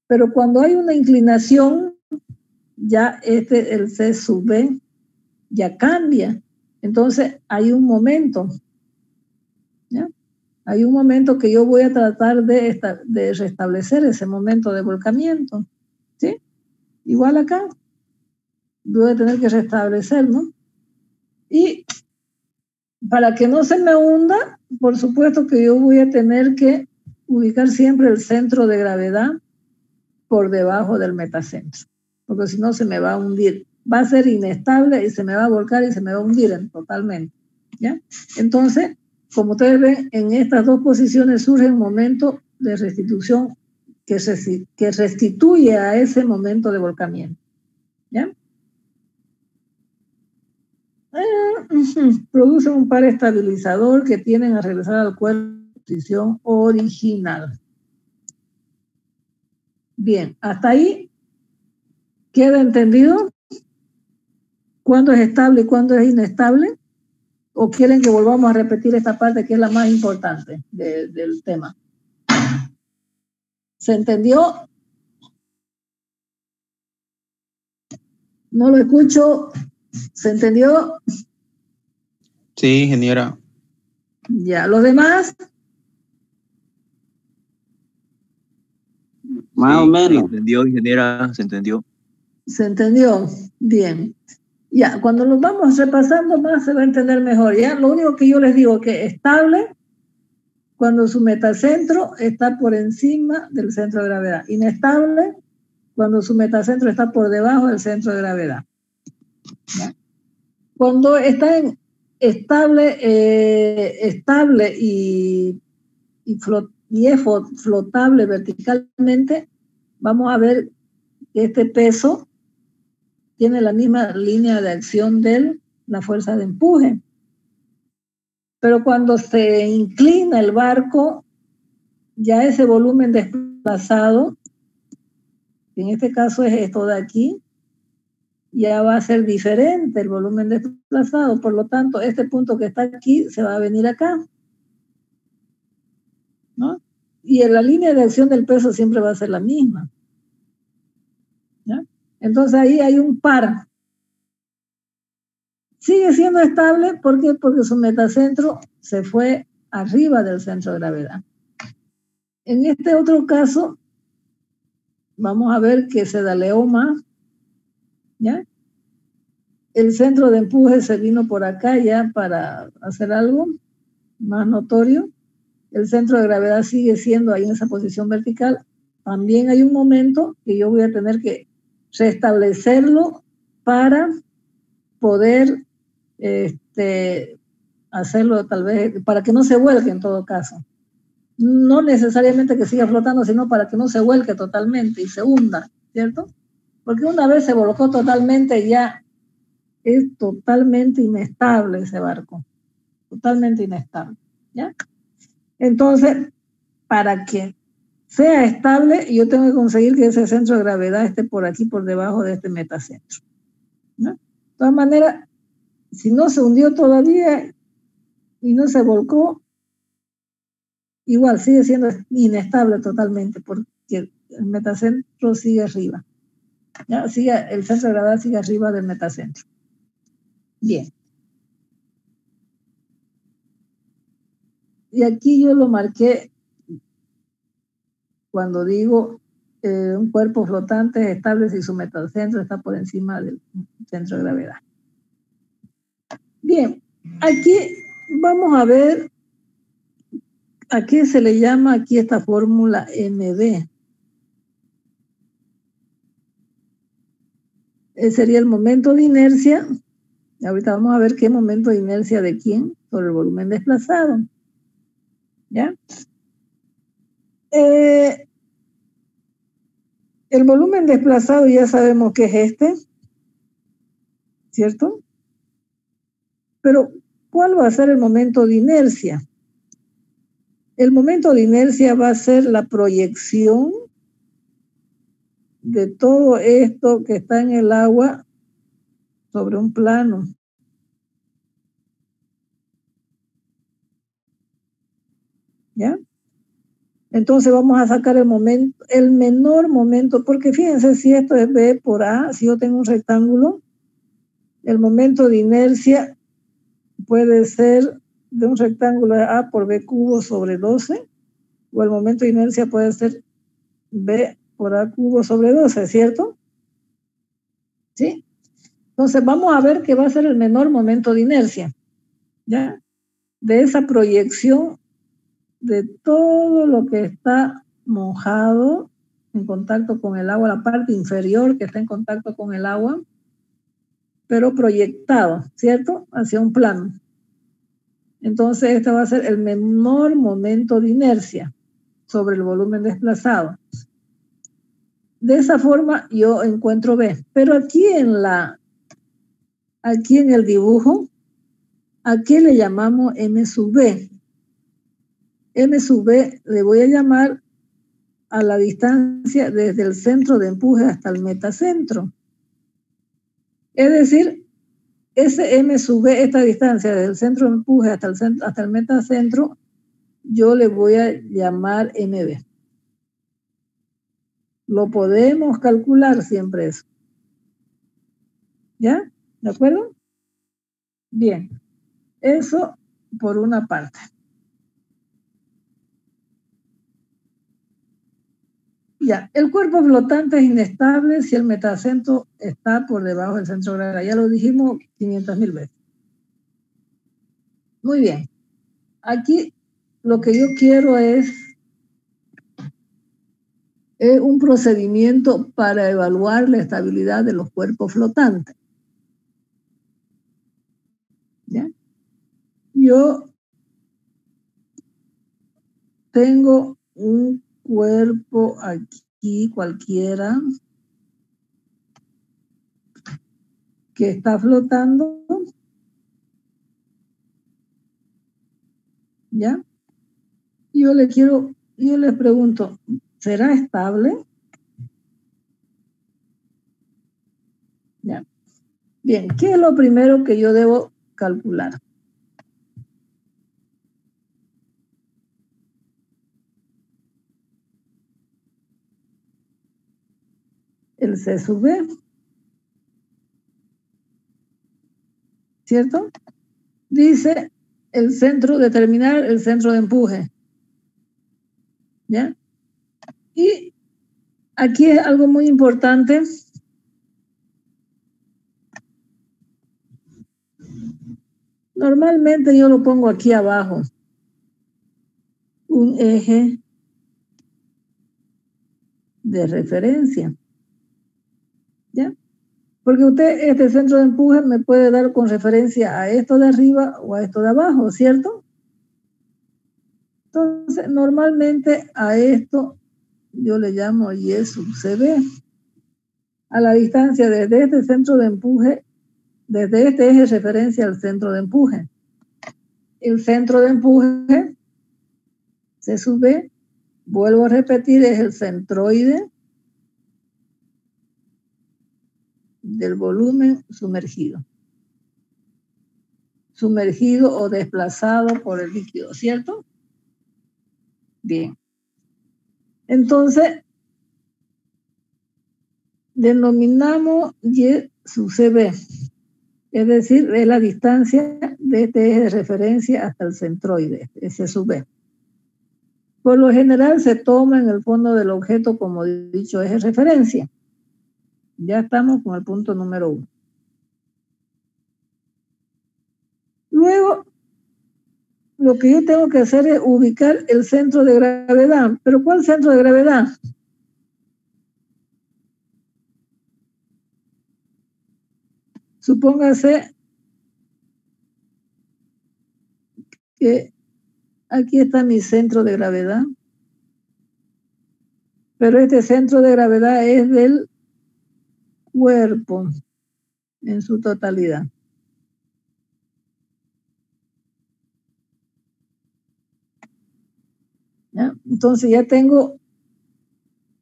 Pero cuando hay una inclinación, ya el C sub B ya cambia. Entonces hay un momento, ¿ya? Hay un momento que yo voy a tratar de restablecer ese momento de volcamiento, ¿sí? Igual acá, voy a tener que restablecer, ¿no? Y para que no se me hunda, por supuesto que yo voy a tener que ubicar siempre el centro de gravedad por debajo del metacentro, porque si no se me va a hundir. Va a ser inestable y se me va a volcar y se me va a hundir totalmente, ¿ya? Entonces, como ustedes ven, en estas dos posiciones surge un momento de restitución que restituye a ese momento de volcamiento, ¿ya? Producen un par estabilizador que tienden a regresar al cuerpo en posición original. Bien, hasta ahí queda entendido cuándo es estable y cuándo es inestable. ¿O quieren que volvamos a repetir esta parte que es la más importante del tema? ¿Se entendió? No lo escucho. ¿Se entendió? Sí, ingeniera. Ya, ¿los demás? Más o menos. Se entendió, ingeniera, se entendió. ¿Se entendió? Bien. Ya, cuando los vamos repasando más se va a entender mejor, ¿ya? Lo único que yo les digo que estable cuando su metacentro está por encima del centro de gravedad. Inestable cuando su metacentro está por debajo del centro de gravedad, ¿ya? Cuando está en estable y es flotable verticalmente, vamos a ver que este peso tiene la misma línea de acción de la fuerza de empuje. Pero cuando se inclina el barco, ya ese volumen desplazado, que en este caso es esto de aquí, ya va a ser diferente el volumen desplazado. Por lo tanto, este punto que está aquí se va a venir acá, ¿no? Y en la línea de acción del peso siempre va a ser la misma, ¿ya? Entonces ahí hay un par. Sigue siendo estable, ¿por qué? Porque su metacentro se fue arriba del centro de gravedad. En este otro caso, vamos a ver que se daleó más, ¿ya? El centro de empuje se vino por acá ya para hacer algo más notorio. El centro de gravedad sigue siendo ahí en esa posición vertical. También hay un momento que yo voy a tener que restablecerlo para poder hacerlo tal vez, para que no se vuelque en todo caso. No necesariamente que siga flotando, sino para que no se vuelque totalmente y se hunda, ¿cierto? Porque una vez se volcó totalmente ya es totalmente inestable ese barco, totalmente inestable, ¿ya? Entonces, para que sea estable, yo tengo que conseguir que ese centro de gravedad esté por aquí, por debajo de este metacentro, ¿no? De todas maneras, si no se hundió todavía y no se volcó, igual sigue siendo inestable totalmente porque el metacentro sigue arriba, ¿ya? El centro de gravedad sigue arriba del metacentro. Bien. Y aquí yo lo marqué cuando digo un cuerpo flotante es estable si su metacentro está por encima del centro de gravedad. Bien, aquí vamos a ver a qué se le llama aquí esta fórmula MB. Sería el momento de inercia. Ahorita vamos a ver qué momento de inercia de quién sobre el volumen desplazado. ¿Ya? El volumen desplazado ya sabemos que es este, ¿cierto? Pero, ¿cuál va a ser el momento de inercia? El momento de inercia va a ser la proyección de todo esto que está en el agua sobre un plano. ¿Ya? Entonces vamos a sacar el momento, el menor momento, porque fíjense, si esto es B por A, si yo tengo un rectángulo, el momento de inercia puede ser de un rectángulo A por B cubo sobre 12, o el momento de inercia puede ser B por A cubo sobre 12, ¿cierto? ¿Sí? Entonces vamos a ver qué va a ser el menor momento de inercia, ¿ya? De esa proyección de todo lo que está mojado en contacto con el agua, la parte inferior que está en contacto con el agua, pero proyectado, ¿cierto? Hacia un plano. Entonces este va a ser el menor momento de inercia sobre el volumen desplazado. De esa forma yo encuentro B. Pero aquí en el dibujo, ¿a qué le llamamos M sub B? M sub B le voy a llamar a la distancia desde el centro de empuje hasta el metacentro. Es decir, ese M sub B, esta distancia desde el centro de empuje hasta el metacentro, yo le voy a llamar MB. Lo podemos calcular siempre eso. ¿Ya? ¿De acuerdo? Bien. Eso por una parte. Ya, el cuerpo flotante es inestable si el metacentro está por debajo del centro de gravedad. Ya lo dijimos 500.000 veces. Muy bien. Aquí lo que yo quiero es un procedimiento para evaluar la estabilidad de los cuerpos flotantes. ¿Ya? Yo tengo un cuerpo aquí cualquiera que está flotando, ¿ya? Yo les pregunto, ¿será estable? ¿Ya? Bien, ¿qué es lo primero que yo debo calcular? El C sub B, ¿cierto? Dice determinar el centro de empuje, ¿ya? Y aquí es algo muy importante. Normalmente yo lo pongo aquí abajo, un eje de referencia, ¿ya? Porque este centro de empuje me puede dar con referencia a esto de arriba o a esto de abajo, ¿cierto? Entonces, normalmente a esto yo le llamo Y sub CB. A la distancia desde este centro de empuje, desde este eje de referencia al centro de empuje. El centro de empuje, C sub B, vuelvo a repetir, es el centroide del volumen sumergido. Sumergido o desplazado por el líquido, ¿cierto? Bien. Entonces, denominamos Y sub CB. Es decir, es la distancia de este eje de referencia hasta el centroide, ese sub B. Por lo general se toma en el fondo del objeto como dicho eje de referencia. Ya estamos con el punto número 1. Luego, lo que yo tengo que hacer es ubicar el centro de gravedad. ¿Pero cuál centro de gravedad? Supóngase que aquí está mi centro de gravedad, pero este centro de gravedad es del cuerpo en su totalidad. ¿Ya? Entonces ya tengo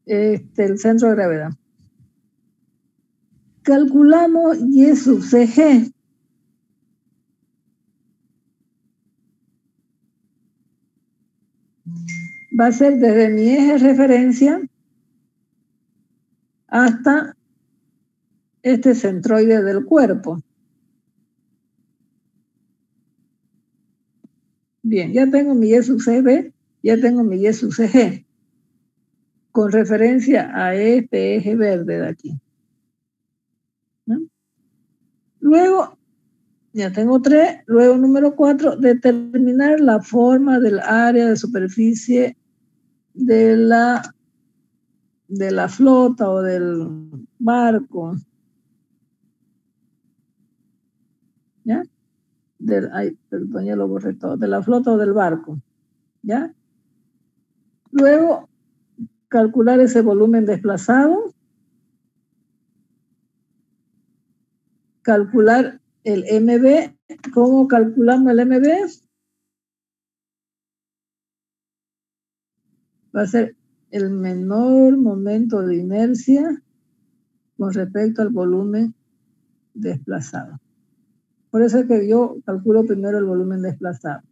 el centro de gravedad. Calculamos Y sub CG. Va a ser desde mi eje de referencia hasta este centroide del cuerpo. Bien, ya tengo mi Y sub CB, ya tengo mi Y sub CG, con referencia a este eje verde de aquí. ¿No? Luego, ya tengo 3, luego número 4, determinar la forma del área de superficie de la flota o del barco. ¿Ya? Perdón, ya lo borré todo. De la flota o del barco. ¿Ya? Luego, calcular ese volumen desplazado. Calcular el MB. ¿Cómo calculamos el MB? Va a ser el menor momento de inercia con respecto al volumen desplazado. Por eso es que yo calculo primero el volumen desplazado.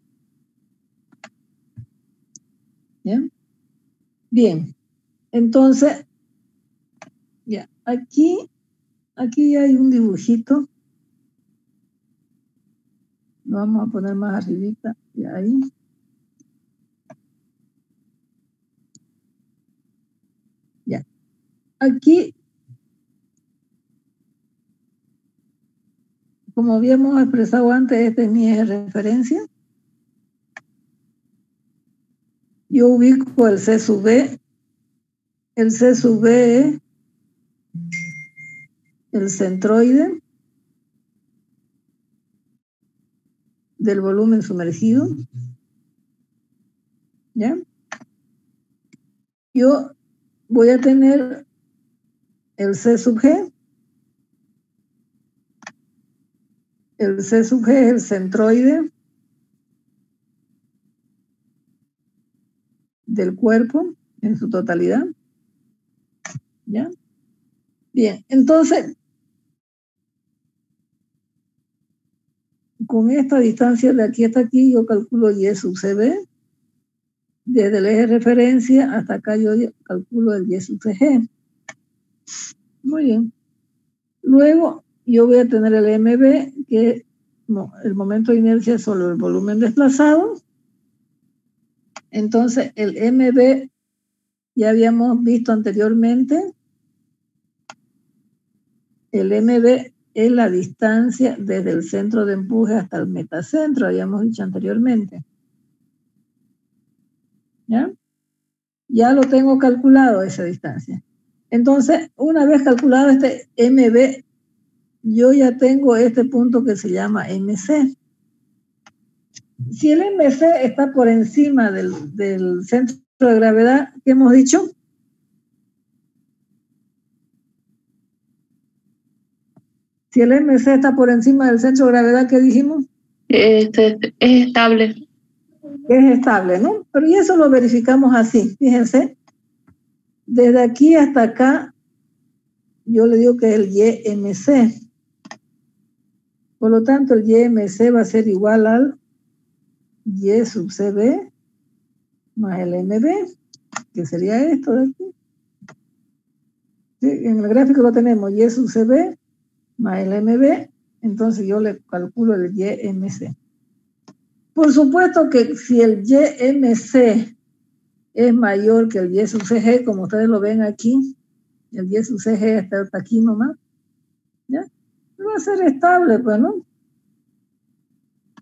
¿Bien? Bien. Entonces, ya, aquí hay un dibujito. Lo vamos a poner más arribita, y ahí. Ya. Aquí, como habíamos expresado antes, este es mi eje de referencia. Yo ubico el C sub B. El C sub B es el centroide del volumen sumergido. ¿Ya? Yo voy a tener el C sub G. El C sub G es el centroide del cuerpo en su totalidad. ¿Ya? Bien, entonces, con esta distancia de aquí hasta aquí, yo calculo Y sub CB. Desde el eje de referencia hasta acá yo calculo el Y sub CG. Muy bien. Luego yo voy a tener el MB, que el momento de inercia es solo el volumen desplazado. Entonces el MB ya habíamos visto anteriormente. El MB es la distancia desde el centro de empuje hasta el metacentro, habíamos dicho anteriormente. ¿Ya? Ya lo tengo calculado esa distancia. Entonces, una vez calculado este MB, yo ya tengo este punto que se llama MC. Si el MC está por encima del centro de gravedad, ¿qué hemos dicho? Si el MC está por encima del centro de gravedad, ¿qué dijimos? Es estable. Es estable, ¿no? Pero y eso lo verificamos así, fíjense. Desde aquí hasta acá, yo le digo que es el YMC. Por lo tanto, el YMC va a ser igual al Y sub CB más el MB, que sería esto de aquí. ¿Sí? En el gráfico lo tenemos, Y sub CB más el MB, Entonces yo le calculo el YMC. Por supuesto que si el YMC es mayor que el Y sub CG, como ustedes lo ven aquí, el Y sub CG está aquí nomás, ¿ya? Va a ser estable, pues, ¿no?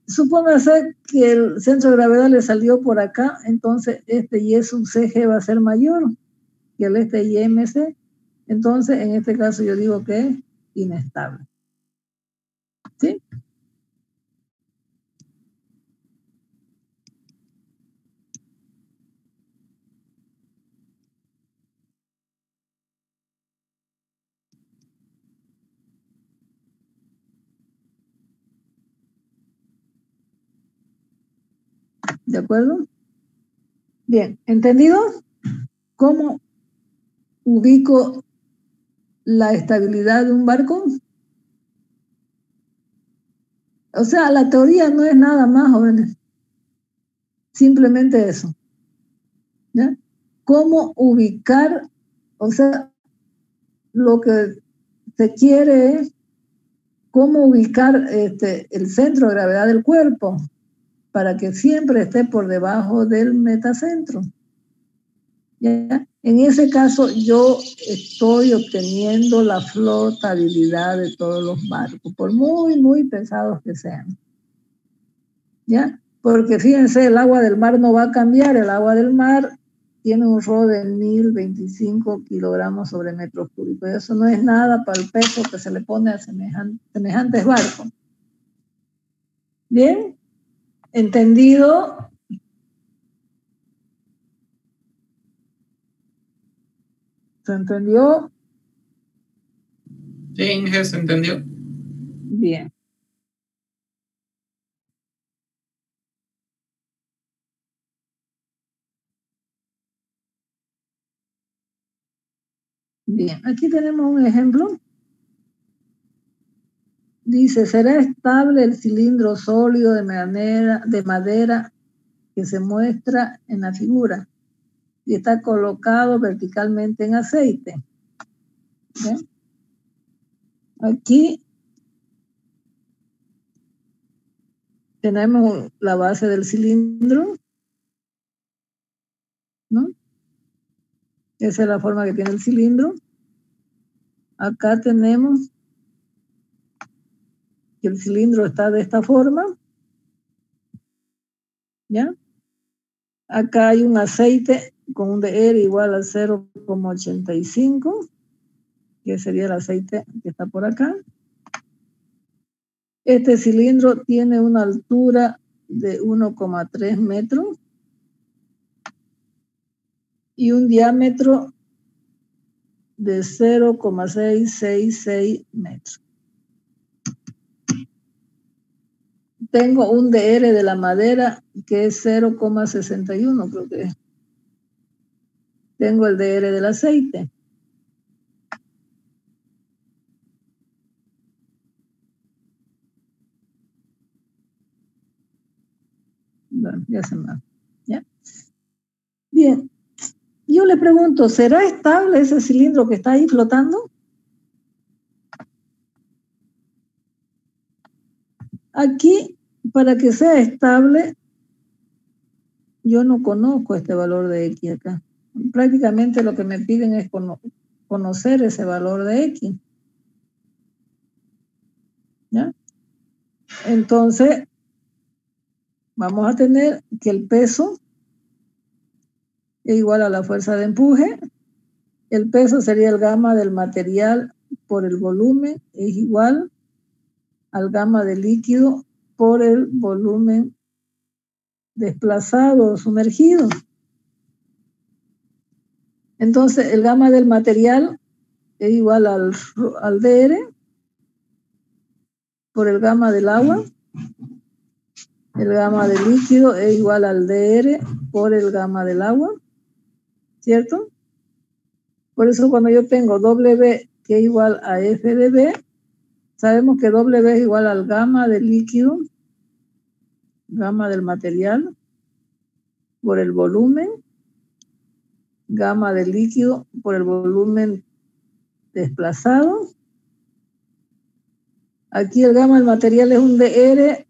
Supóngase que el centro de gravedad le salió por acá, entonces este Y sub CG va a ser mayor que el YMC. Entonces, en este caso yo digo que es inestable. ¿Sí? ¿De acuerdo? Bien, ¿entendido? ¿Cómo ubico la estabilidad de un barco? O sea, la teoría no es nada más, jóvenes. Simplemente eso. ¿Ya? ¿Cómo ubicar? O sea, lo que se quiere es cómo ubicar el centro de gravedad del cuerpo para que siempre esté por debajo del metacentro. ¿Ya? En ese caso, yo estoy obteniendo la flotabilidad de todos los barcos, por muy, muy pesados que sean. ¿Ya? Porque fíjense, el agua del mar no va a cambiar. El agua del mar tiene un RO de 1025 kilogramos sobre metro cúbico. Eso no es nada para el peso que se le pone a semejantes barcos. ¿Bien? ¿Entendido? ¿Se entendió? Sí, Inge, se entendió. Bien. Bien, aquí tenemos un ejemplo. Dice, ¿será estable el cilindro sólido de madera que se muestra en la figura y está colocado verticalmente en aceite? ¿Bien? Aquí tenemos la base del cilindro, ¿no? Esa es la forma que tiene el cilindro. Acá tenemos que el cilindro está de esta forma, ¿ya? Acá hay un aceite con un DR igual a 0,85, que sería el aceite que está por acá. Este cilindro tiene una altura de 1,3 metros y un diámetro de 0,666 metros. Tengo un DR de la madera que es 0,61, creo que es. Tengo el DR del aceite. Bueno, ya se me va. ¿Ya? Bien. Yo le pregunto, ¿será estable ese cilindro que está ahí flotando? Aquí, para que sea estable, yo no conozco este valor de X acá. Prácticamente lo que me piden es conocer ese valor de X. ¿Ya? Entonces, vamos a tener que el peso es igual a la fuerza de empuje. El peso sería el gamma del material por el volumen, es igual al gamma del líquido por el volumen desplazado o sumergido. Entonces, el gamma del material es igual al DR por el gamma del agua. El gamma del líquido es igual al DR por el gamma del agua, ¿cierto? Por eso cuando yo tengo W que es igual a F de B, sabemos que W es igual al gamma del líquido, gamma del material, por el volumen, gamma del líquido por el volumen desplazado, Aquí el gamma del material es un DR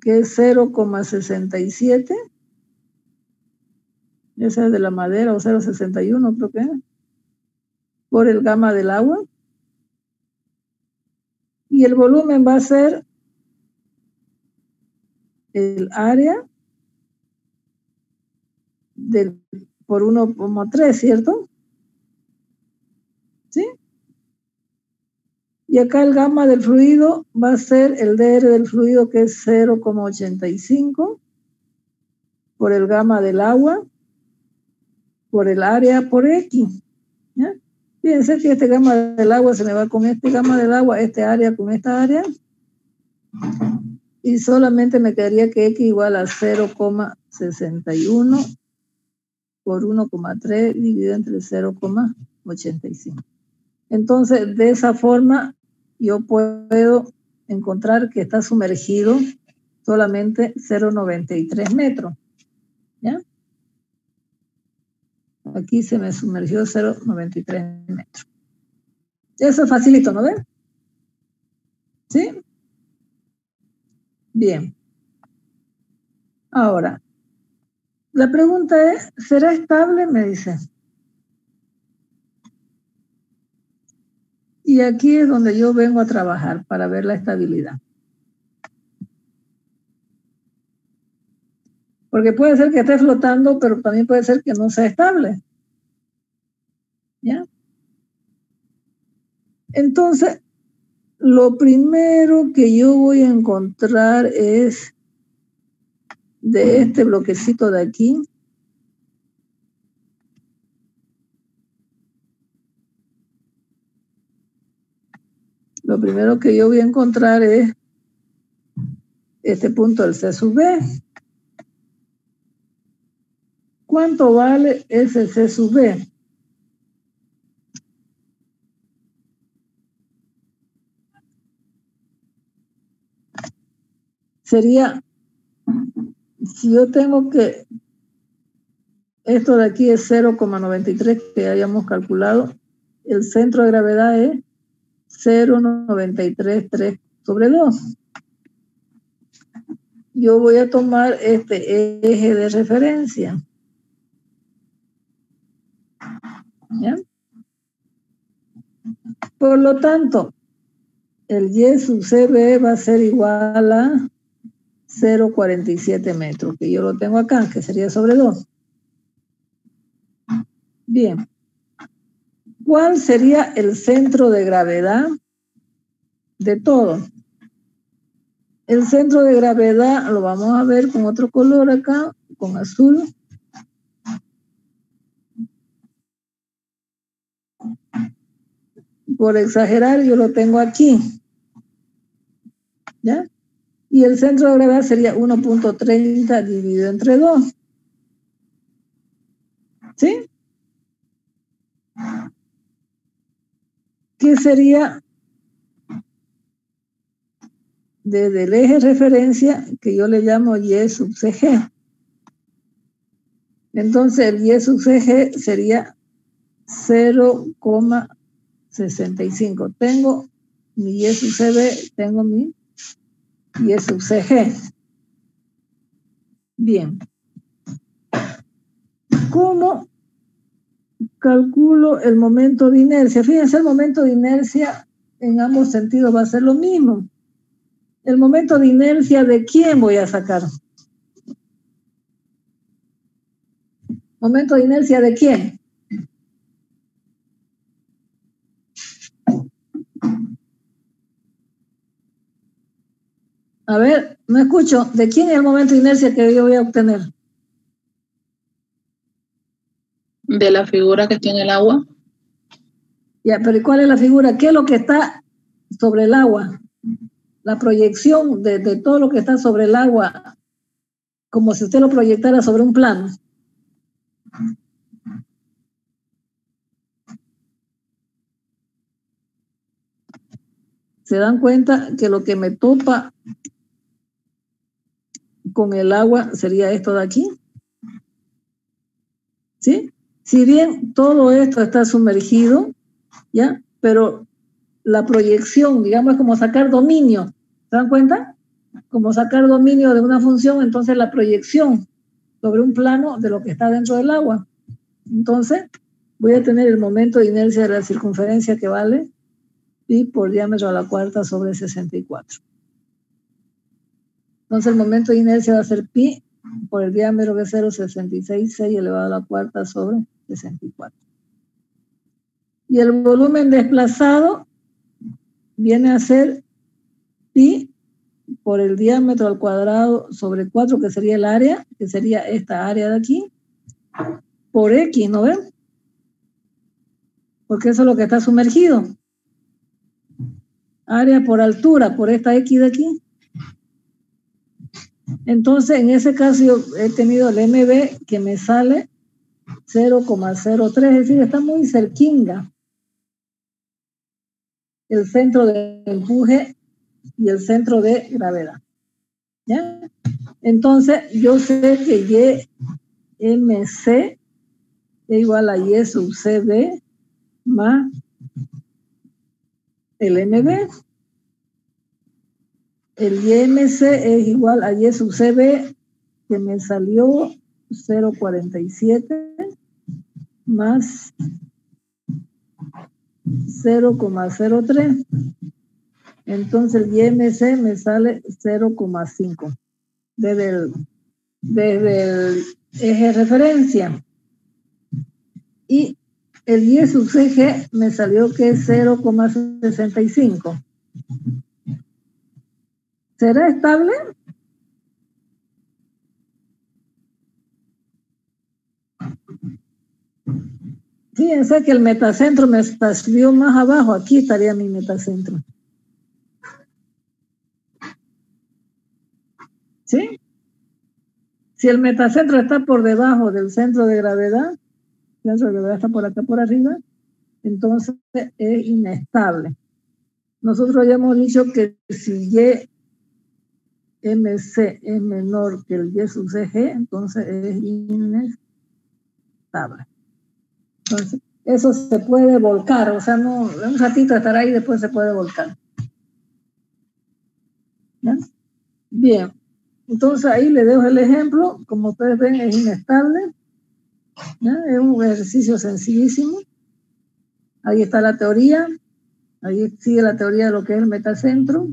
que es 0,67. Ese es de la madera, o 0,61 creo que es, por el gamma del agua. Y el volumen va a ser el área por 1,3, ¿cierto? ¿Sí? Y acá el gamma del fluido va a ser el DR del fluido, que es 0,85 por el gamma del agua, por el área por X. ¿Ya? Fíjense que este gamma del agua se me va con este gamma del agua, este área con esta área, y solamente me quedaría que X igual a 0,61 por 1,3 dividido entre 0,85. Entonces, de esa forma, yo puedo encontrar que está sumergido solamente 0,93 metros. ¿Ya? Aquí se me sumergió 0,93 metros. Eso es facilito, ¿no ven? ¿Sí? Bien. Ahora, la pregunta es, ¿será estable? Me dice. Y aquí es donde yo vengo a trabajar para ver la estabilidad. Porque puede ser que esté flotando, pero también puede ser que no sea estable. ¿Ya? Entonces, lo primero que yo voy a encontrar es de este bloquecito de aquí. Lo primero que yo voy a encontrar es este punto del C sub B. ¿Cuánto vale ese C sub B? Sería, si yo tengo que, esto de aquí es 0,93 que hayamos calculado, el centro de gravedad es 0,933 sobre 2. Yo voy a tomar este eje de referencia. ¿Ya? Por lo tanto, el Y sub CB va a ser igual a 0,47 metros, que yo lo tengo acá, que sería sobre 2. Bien. ¿Cuál sería el centro de gravedad de todo? El centro de gravedad lo vamos a ver con otro color acá, con azul. Por exagerar, yo lo tengo aquí. ¿Ya? Y el centro de gravedad sería 1,30 dividido entre 2. ¿Sí? ¿Qué sería desde el eje de referencia que yo le llamo Y sub CG? Entonces el Y sub CG sería 0,65. Tengo mi Y sub CB, tengo mi Y sub CG. Bien. ¿Cómo calculo el momento de inercia? Fíjense, el momento de inercia en ambos sentidos va a ser lo mismo. El momento de inercia, ¿de quién voy a sacar? ¿Momento de inercia de quién? A ver, no escucho. ¿De quién es el momento de inercia que yo voy a obtener? De la figura que está en el agua. Ya, pero ¿y cuál es la figura? ¿Qué es lo que está sobre el agua? La proyección de todo lo que está sobre el agua, como si usted lo proyectara sobre un plano. ¿Se dan cuenta que lo que me topa con el agua sería esto de aquí? ¿Sí? Si bien todo esto está sumergido, ¿ya? Pero la proyección, digamos, es como sacar dominio. ¿Se dan cuenta? Como sacar dominio de una función, entonces la proyección sobre un plano de lo que está dentro del agua. Entonces, voy a tener el momento de inercia de la circunferencia que vale pi por diámetro a la cuarta sobre 64. Entonces, el momento de inercia va a ser pi por el diámetro que es 0,666 elevado a la cuarta sobre 64. Y el volumen desplazado viene a ser pi por el diámetro al cuadrado sobre 4, que sería el área, que sería esta área de aquí, por X, ¿no ven? Porque eso es lo que está sumergido. Área por altura, por esta X de aquí. Entonces, en ese caso yo he tenido el MB que me sale 0,03, es decir, está muy cerquinga el centro de empuje y el centro de gravedad. ¿Ya? Entonces, yo sé que YMC es igual a Y sub CB más el MB. El YMC es igual a Y sub CB, que me salió 0,47 más 0,03. Entonces el YMC me sale 0,5 desde el eje de referencia. Y el Y sub CG me salió que es 0,65. ¿Será estable? Fíjense que el metacentro me salió más abajo. Aquí estaría mi metacentro. ¿Sí? Si el metacentro está por debajo del centro de gravedad, el centro de gravedad está por acá por arriba, entonces es inestable. Nosotros ya hemos dicho que si YMC es menor que el Y sub CG, entonces es inestable. Entonces, eso se puede volcar, o sea, no, un ratito estará ahí y después se puede volcar. ¿Ya? Bien, entonces ahí le dejo el ejemplo, como ustedes ven es inestable, ¿ya? Es un ejercicio sencillísimo. Ahí está la teoría, ahí sigue la teoría de lo que es el metacentro.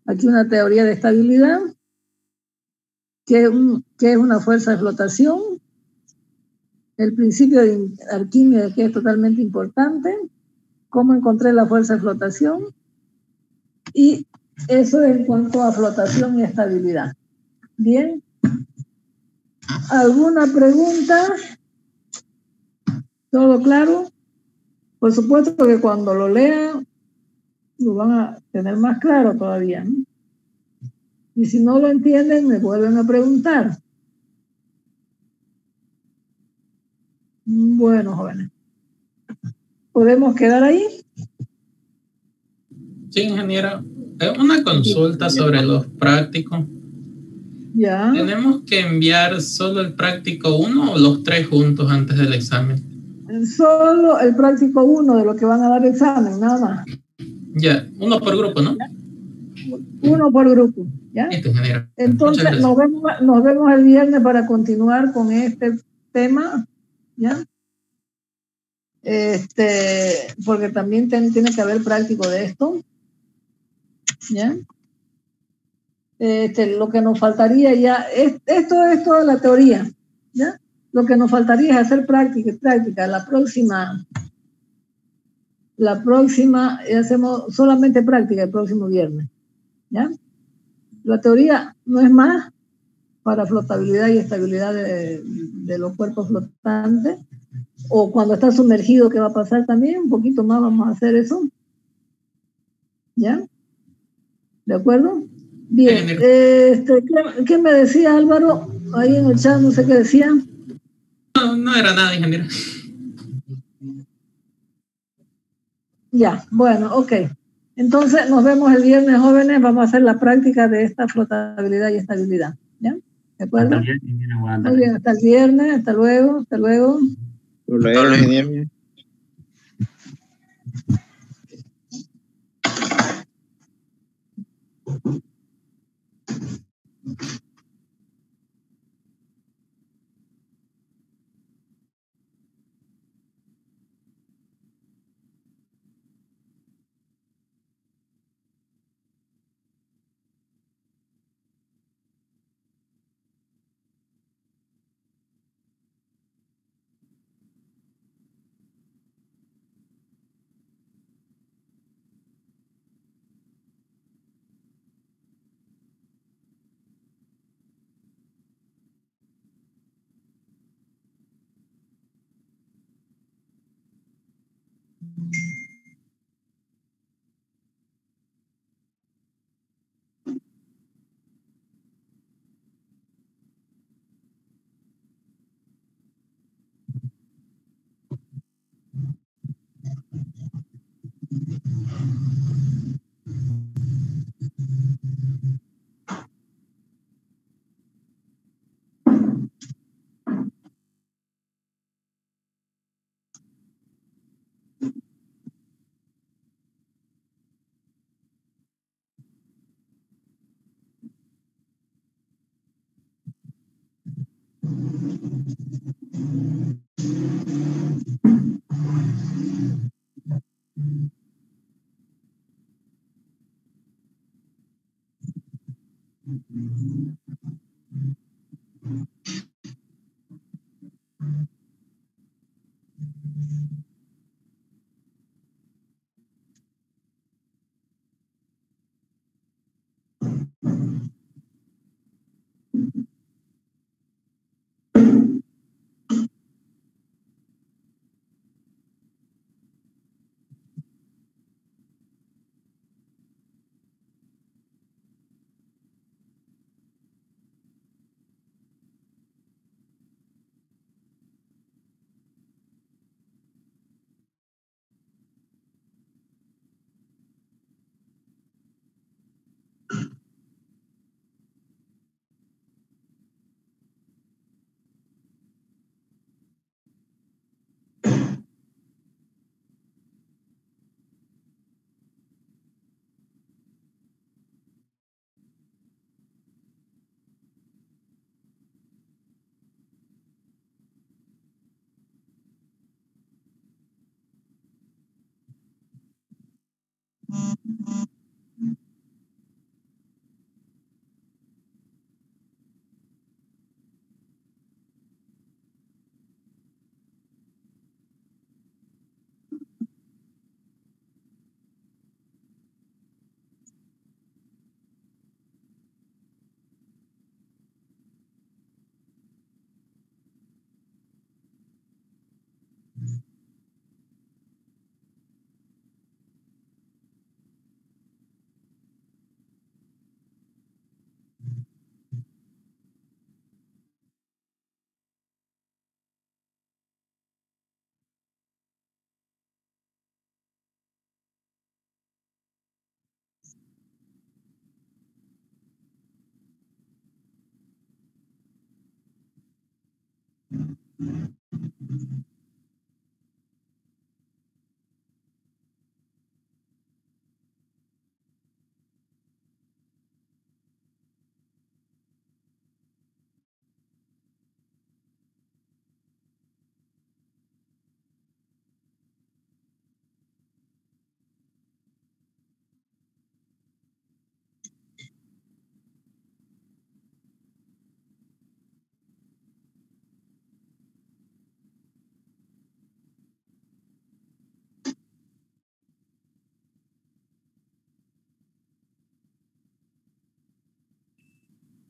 Aquí una teoría de estabilidad, que es una fuerza de flotación. El principio de Arquímedes, que es totalmente importante. Cómo encontré la fuerza de flotación. Y eso en cuanto a flotación y estabilidad. Bien. ¿Alguna pregunta? ¿Todo claro? Por supuesto que cuando lo lean, lo van a tener más claro todavía, ¿no? Y si no lo entienden, me vuelven a preguntar. Bueno, jóvenes. ¿Podemos quedar ahí? Sí, ingeniera. Una consulta sobre los prácticos. Ya. ¿Tenemos que enviar solo el práctico 1 o los 3 juntos antes del examen? Solo el práctico 1 de lo que van a dar examen, nada más. Ya, uno por grupo, ¿no? Uno por grupo, ¿ya? Listo, ingeniera. Entonces nos vemos el viernes para continuar con este tema, ¿ya? Porque también tiene que haber práctico de esto, ¿ya? Lo que nos faltaría ya, esto es toda la teoría, ¿ya? Lo que nos faltaría es hacer práctica y práctica. La próxima hacemos solamente práctica el próximo viernes, ¿ya? La teoría no es más para flotabilidad y estabilidad de los cuerpos flotantes, o cuando está sumergido, ¿qué va a pasar también? Un poquito más vamos a hacer eso, ¿ya? ¿De acuerdo? Bien, ¿qué me decía Álvaro? Ahí en el chat, no sé qué decía. No era nada, ingeniero. Ya, bueno, ok. Entonces nos vemos el viernes, jóvenes. Vamos a hacer la práctica de esta flotabilidad y estabilidad. ¿Ya? ¿De acuerdo? Muy bien, hasta el viernes. Hasta luego. Hasta luego. Hasta luego, ingeniero.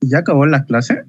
¿Ya acabó la clase?